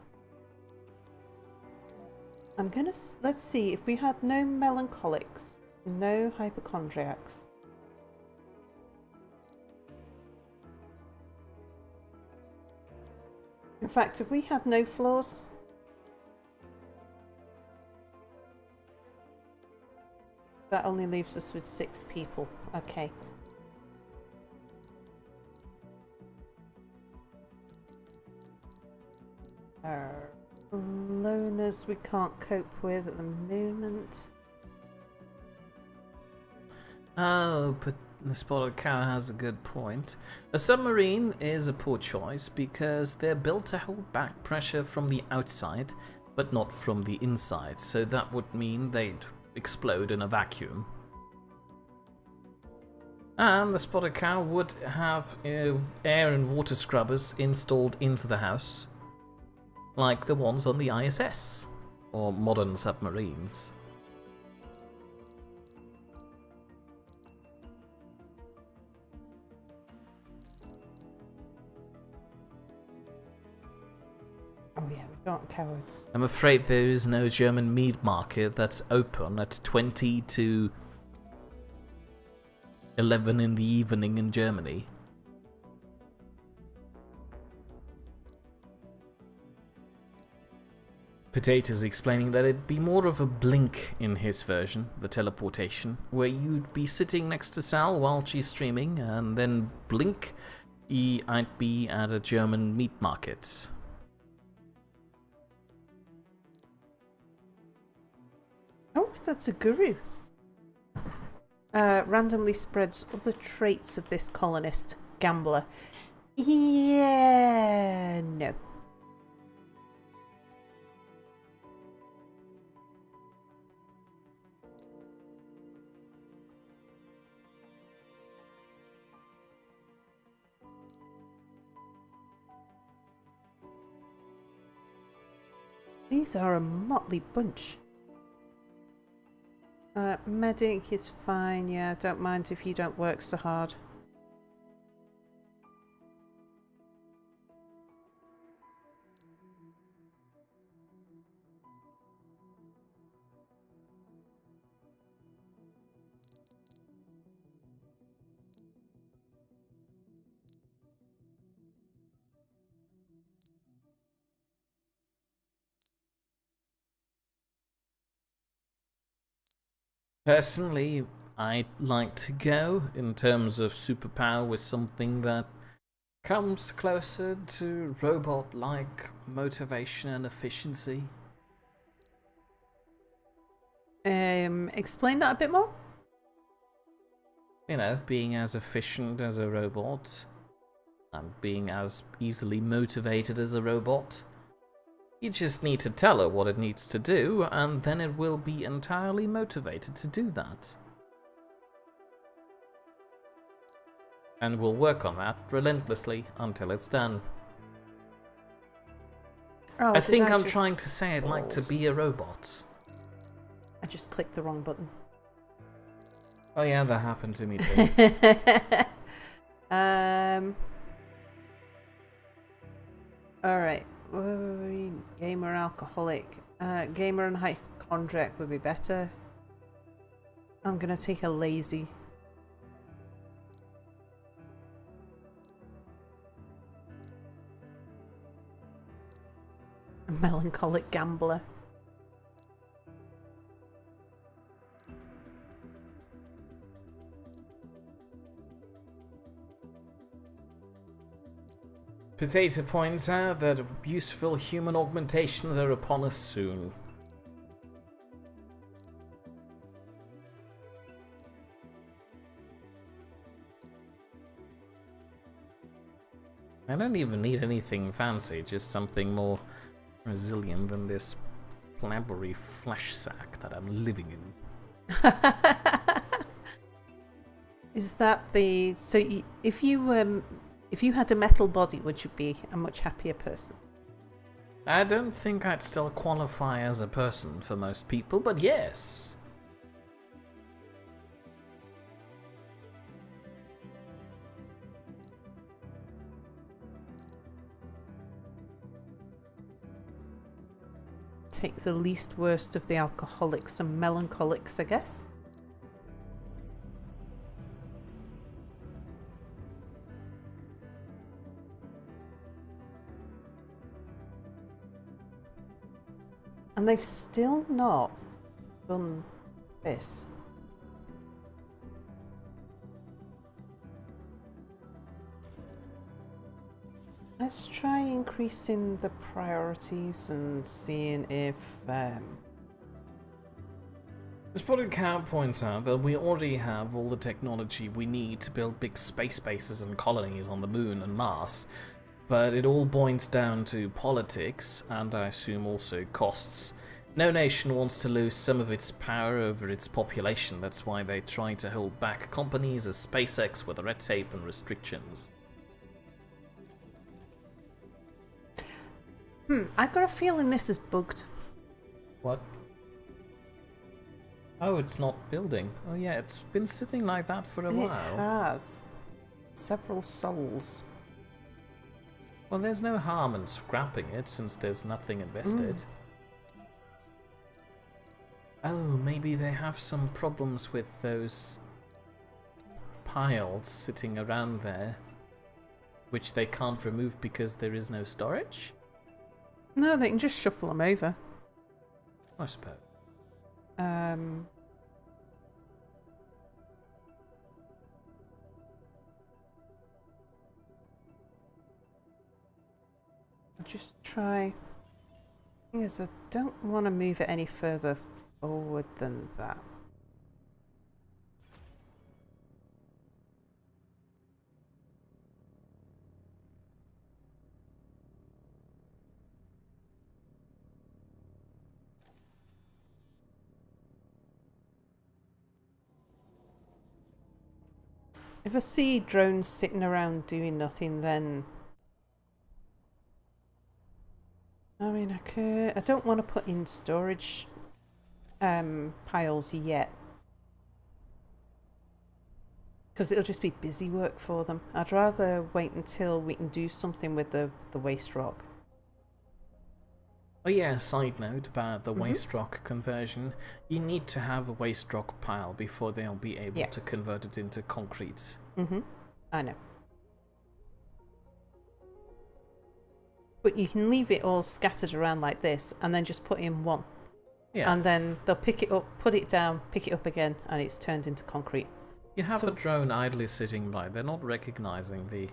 gonna, let's see, if we had no melancholics, no hypochondriacs. In fact, if we had no flaws, that only leaves us with 6 people. Okay. Loners we can't cope with at the moment. Oh, but the spotted cow has a good point. A submarine is a poor choice because they're built to hold back pressure from the outside, but not from the inside, so that would mean they'd explode in a vacuum. And the spotted cow would have air and water scrubbers installed into the house, like the ones on the ISS, or modern submarines. Oh yeah, we aren't cowards. I'm afraid there is no German meat market that's open at 20 to 11 in the evening in Germany. Potatoes explaining that it'd be more of a blink in his version, the teleportation, where you'd be sitting next to Sal while she's streaming, and then blink, I'd be at a German meat market. Oh, that's a guru. Randomly spreads other traits of this colonist. Gambler. Yeah, no. These are a motley bunch. Medic is fine, yeah, don't mind if you don't work so hard. Personally, I'd like to go, in terms of superpower, with something that comes closer to robot-like motivation and efficiency. Explain that a bit more? You know, being as efficient as a robot, and being as easily motivated as a robot. You just need to tell her what it needs to do, and then it will be entirely motivated to do that. And we'll work on that relentlessly until it's done. Oh, I think I'm trying to say I'd like to be a robot. I just clicked the wrong button. Oh yeah, that happened to me too. Alright. Gamer alcoholic. Gamer and hypochondriac would be better. I'm gonna take a lazy. A melancholic gambler. Potato points out that useful human augmentations are upon us soon. I don't even need anything fancy, just something more resilient than this flabbery flesh sack that I'm living in. Is that the... So if you had a metal body, would you be a much happier person? I don't think I'd still qualify as a person for most people, but yes. Take the least worst of the alcoholics and melancholics, I guess. And they've still not done this. Let's try increasing the priorities and seeing if... Spotted Cow points out that we already have all the technology we need to build big space bases and colonies on the Moon and Mars, but it all boils down to politics, and I assume also costs. No nation wants to lose some of its power over its population, that's why they try to hold back companies as SpaceX with red tape and restrictions. I've got a feeling this is bugged. What? Oh, it's not building. Oh yeah, it's been sitting like that for a while. It has. Several souls. Well, there's no harm in scrapping it, since there's nothing invested. Oh, maybe they have some problems with those piles sitting around there, which they can't remove because there is no storage? No, they can just shuffle them over. I suppose. I'll just try. Thing is, I don't want to move it any further forward than that. If I see drones sitting around doing nothing, then I mean, I don't want to put in storage piles yet, because it'll just be busy work for them. I'd rather wait until we can do something with the waste rock. Oh yeah, side note about the waste rock conversion. You need to have a waste rock pile before they'll be able to convert it into concrete. I know. But you can leave it all scattered around like this and then just put in one. Yeah. And then they'll pick it up, put it down, pick it up again, and it's turned into concrete. You have a drone idly sitting by. They're not recognizing the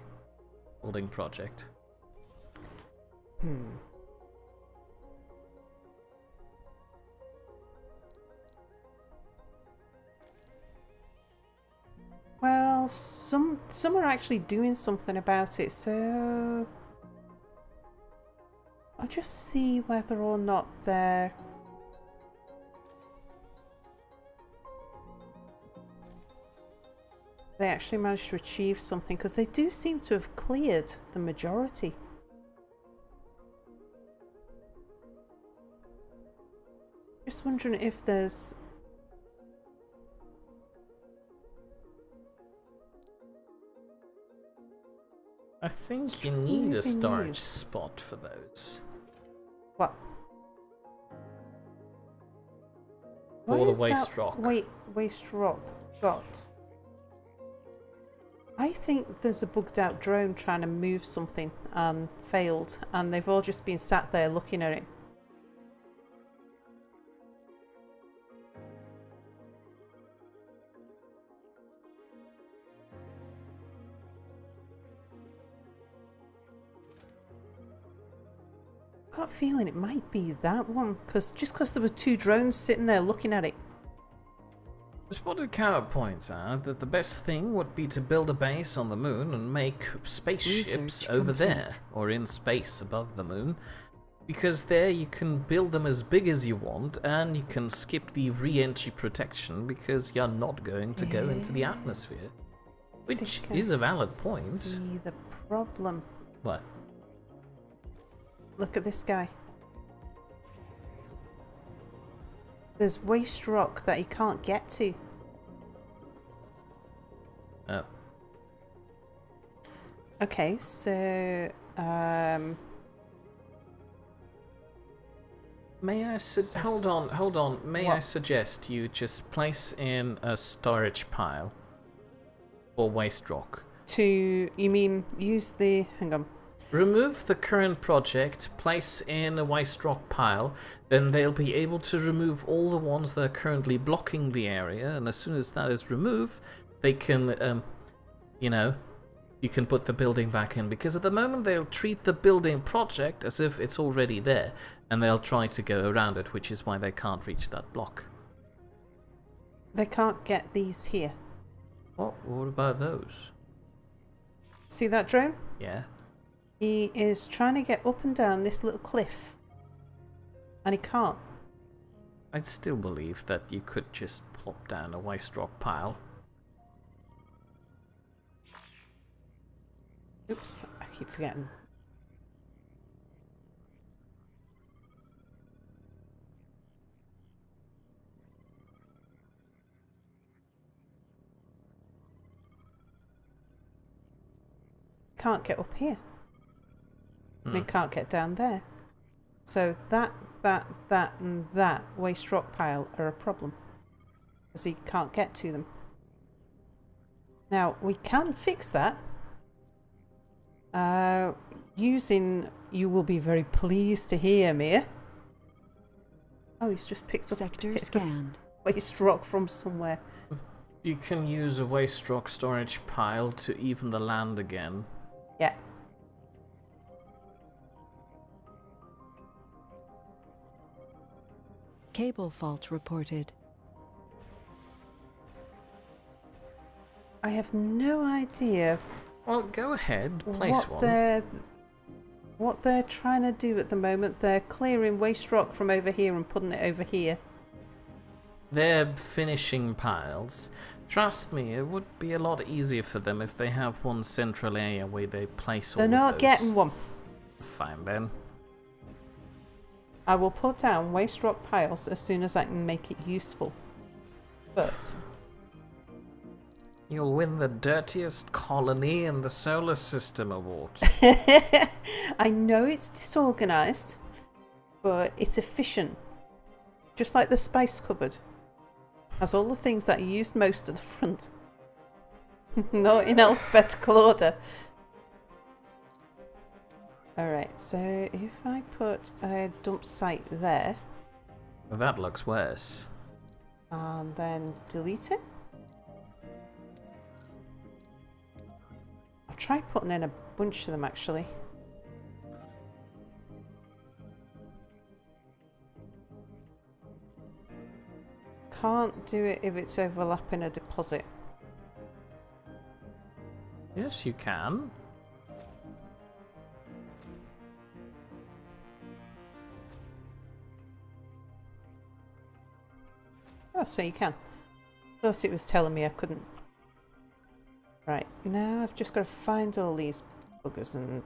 building project. Well, some are actually doing something about it, so I'll just see whether or not they actually managed to achieve something, because they do seem to have cleared the majority. Just wondering if there's... I think you need a storage spot for those. What? For the waste rock. Waste rock got? I think there's a bugged out drone trying to move something and failed, and they've all just been sat there looking at it. I've got a feeling it might be that one, just because there were two drones sitting there looking at it. Spotted Cow points out that the best thing would be to build a base on the moon and make spaceships Research over complete. there, or in space above the moon, because there you can build them as big as you want, and you can skip the re-entry protection because you're not going to go into the atmosphere. Which is a valid point. See the problem. What? Look at this guy. There's waste rock that he can't get to. Oh. Okay, so May I hold on. May I What? suggest you just place in a storage pile for waste rock. you mean use the... hang on. Remove the current project, place in a waste rock pile, then they'll be able to remove all the ones that are currently blocking the area, and as soon as that is removed, they can, you can put the building back in, because at the moment they'll treat the building project as if it's already there, and they'll try to go around it, which is why they can't reach that block. They can't get these here. What about those? See that drone? Yeah? He is trying to get up and down this little cliff, and he can't. I'd still believe that you could just plop down a waste rock pile. Oops, I keep forgetting. Can't get up here. And he can't get down there. So that, and that waste rock pile are a problem, because he can't get to them. Now, we can fix that. Using, you will be very pleased to hear, Mia. Oh, he's just picked up Sector a bit scanned. of waste rock from somewhere. You can use a waste rock storage pile to even the land again. Yeah. Cable fault reported. I have no idea Well, go ahead, place what they're trying to do at the moment. They're clearing waste rock from over here and putting it over here. They're finishing piles. Trust me, it would be a lot easier for them if they have one central area where they place all They're of not those. getting one. Fine then. I will put down waste rock piles as soon as I can make it useful. But You'll win the dirtiest colony in the solar system award. I know it's disorganized, but it's efficient. Just like the spice cupboard. Has all the things that are used most at the front. Not in alphabetical order. Alright, so if I put a dump site there, Well, that looks worse. and then delete it. I'll try putting in a bunch of them actually. Can't do it if it's overlapping a deposit. Yes, you can. Oh, so you can. Thought it was telling me I couldn't. Right, now I've just got to find all these buggers and...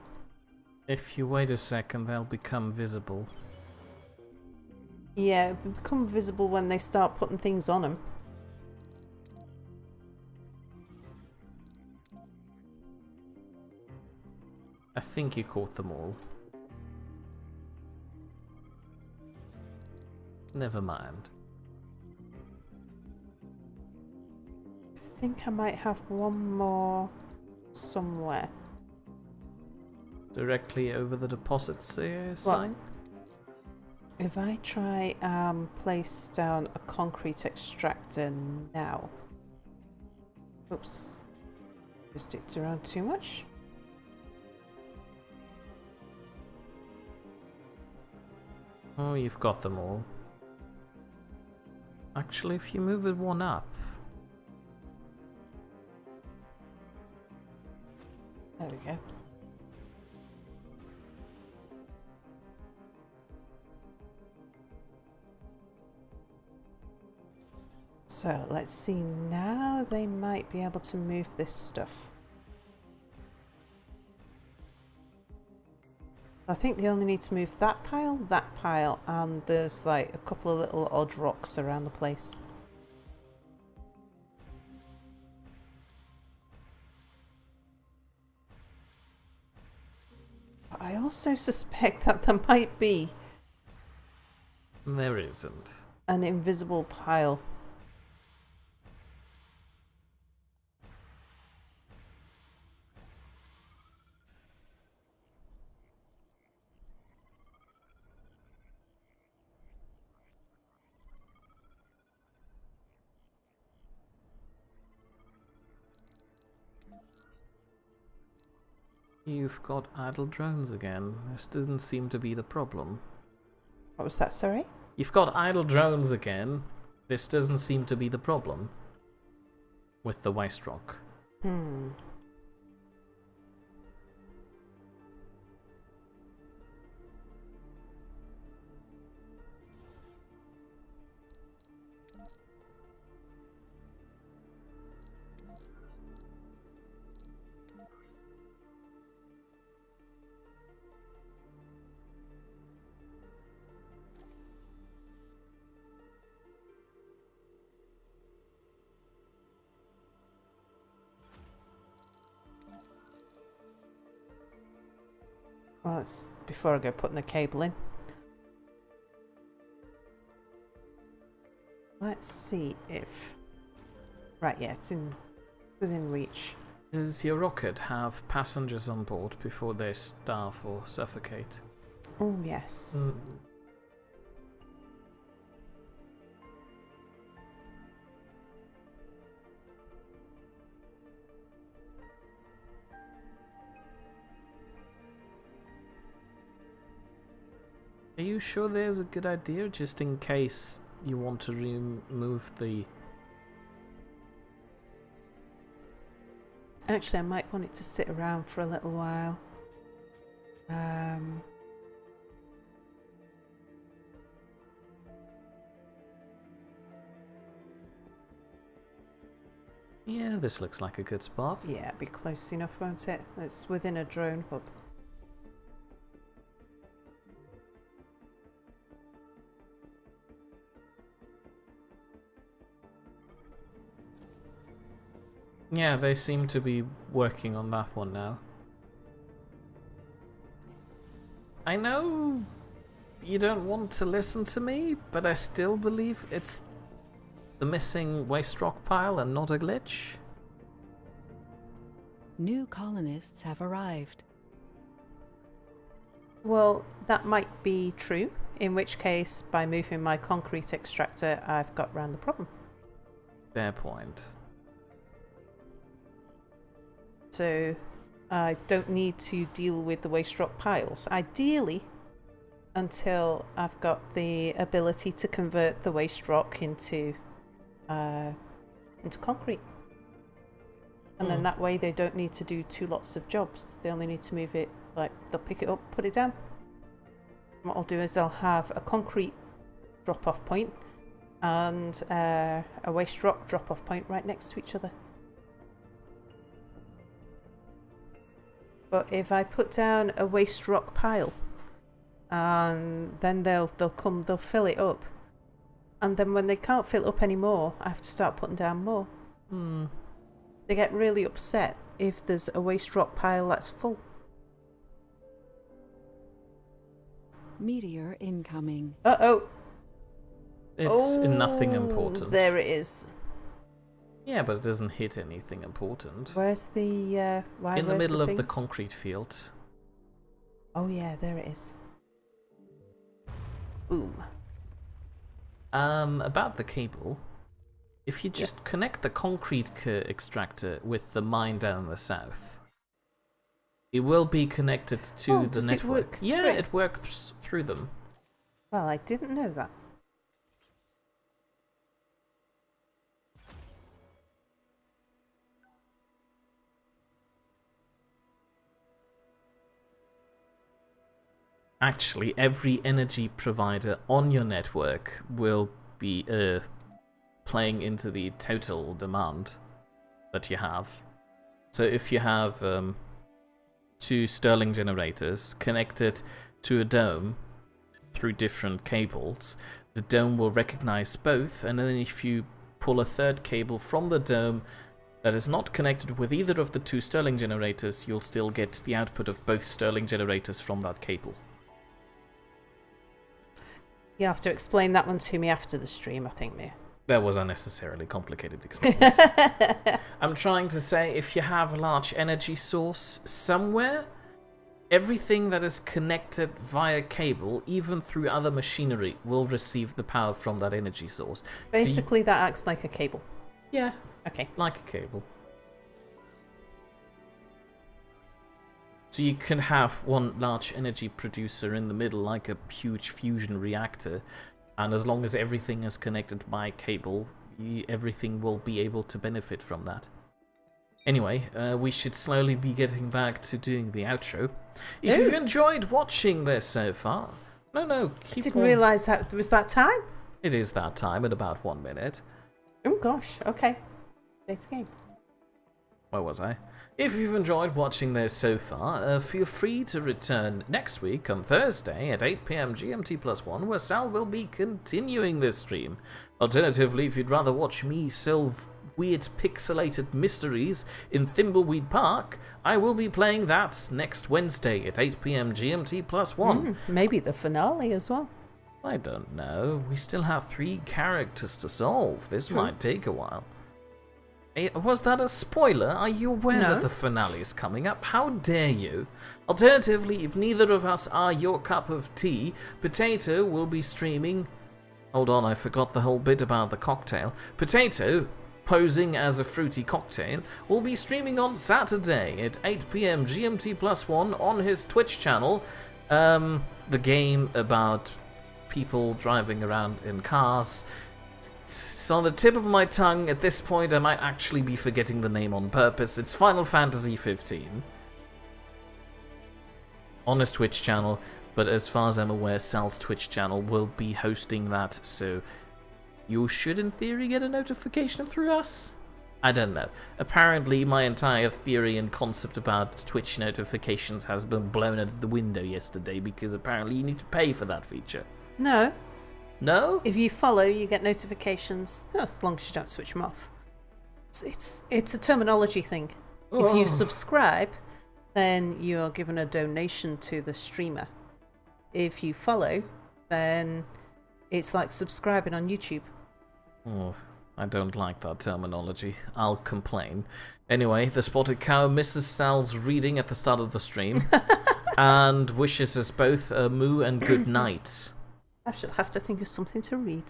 If you wait a second, they'll become visible. Yeah, it'll become visible when they start putting things on them. I think you caught them all. Never mind. I think I might have one more somewhere. Directly over the deposit sign? If I try place down a concrete extractor now. Oops. Just dipped around too much. Oh, you've got them all. Actually, if you move it one up... There we go. So let's see, now they might be able to move this stuff. I think they only need to move that pile, and there's like a couple of little odd rocks around the place. But I also suspect that there might be There isn't. an invisible pile. You've got idle drones again. This doesn't seem to be the problem. What was that, sorry? You've got idle drones again. This doesn't seem to be the problem. With the waste rock. Well, it's before I go putting the cable in. Let's see if... Right, yeah, it's in Within reach. Does your rocket have passengers on board before they starve or suffocate? Oh, yes. Are you sure there's a good idea, just in case you want to remove the... Actually, I might want it to sit around for a little while. Yeah, this looks like a good spot. Yeah, it'll be close enough, won't it? It's within a drone hub. Yeah, they seem to be working on that one now. I know you don't want to listen to me, but I still believe it's the missing waste rock pile and not a glitch. New colonists have arrived. Well, that might be true, in which case, by moving my concrete extractor, I've got round the problem. Fair point. So, I don't need to deal with the waste rock piles. Ideally, until I've got the ability to convert the waste rock into concrete. And then that way they don't need to do two lots of jobs. They only need to move it, like, they'll pick it up, put it down. And what I'll do is I'll have a concrete drop-off point and a waste rock drop-off point right next to each other. But if I put down a waste rock pile, and then they'll fill it up, and then when they can't fill it up anymore, I have to start putting down more. They get really upset if there's a waste rock pile that's full. Meteor incoming. Uh-oh. It's nothing important. There it is. Yeah, but it doesn't hit anything important. Where's the In the middle of thing? the concrete field. Oh yeah, there it is. Boom. About the cable. If you just connect the concrete extractor with the mine down the south, it will be connected to the does it network. work Yeah, through? it works through them. Well, I didn't know that. Actually, every energy provider on your network will be playing into the total demand that you have. So if you have 2 Stirling generators connected to a dome through different cables, the dome will recognize both, and then if you pull a third cable from the dome that is not connected with either of the 2 Stirling generators, you'll still get the output of both Stirling generators from that cable. You'll have to explain that one to me after the stream, I think, Mia. That was unnecessarily complicated experience. I'm trying to say, if you have a large energy source somewhere, everything that is connected via cable, even through other machinery, will receive the power from that energy source. Basically, that acts like a cable. Yeah, Okay. like a cable. So you can have one large energy producer in the middle, like a huge fusion reactor, and as long as everything is connected by cable, everything will be able to benefit from that. Anyway, we should slowly be getting back to doing the outro. If you've enjoyed watching this so far... No, keep Didn't realise that was that time. It is that time in about 1 minute. Oh gosh, okay. Next game. Where was I? If you've enjoyed watching this so far, feel free to return next week on Thursday at 8 PM GMT+1, where Sal will be continuing this stream. Alternatively, if you'd rather watch me solve weird pixelated mysteries in Thimbleweed Park, I will be playing that next Wednesday at 8 PM GMT+1. Maybe the finale as well. I don't know. We still have 3 characters to solve. This might take a while. Was that a spoiler? Are you aware No. that the finale is coming up? How dare you? Alternatively, if neither of us are your cup of tea, Potato will be streaming... Hold on, I forgot the whole bit about the cocktail. Potato, posing as a fruity cocktail, will be streaming on Saturday at 8 PM GMT +1 on his Twitch channel. The game about people driving around in cars. It's on the tip of my tongue. At this point, I might actually be forgetting the name on purpose. It's Final Fantasy 15. On his Twitch channel, but as far as I'm aware, Sal's Twitch channel will be hosting that, so you should in theory get a notification through us? I don't know. Apparently my entire theory and concept about Twitch notifications has been blown out of the window yesterday, because apparently you need to pay for that feature. No. No? If you follow, you get notifications. Oh, as long as you don't switch them off. It's a terminology thing. If you subscribe, then you're given a donation to the streamer. If you follow, then it's like subscribing on YouTube. Oh, I don't like that terminology. I'll complain. Anyway, the spotted cow misses Sal's reading at the start of the stream and wishes us both a moo and good night. I should have to think of something to read.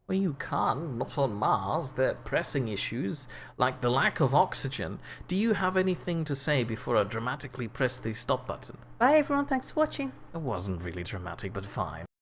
Well, you can't. Not on Mars. There are pressing issues, like the lack of oxygen. Do you have anything to say before I dramatically press the stop button? Bye everyone, thanks for watching. It wasn't really dramatic, but fine.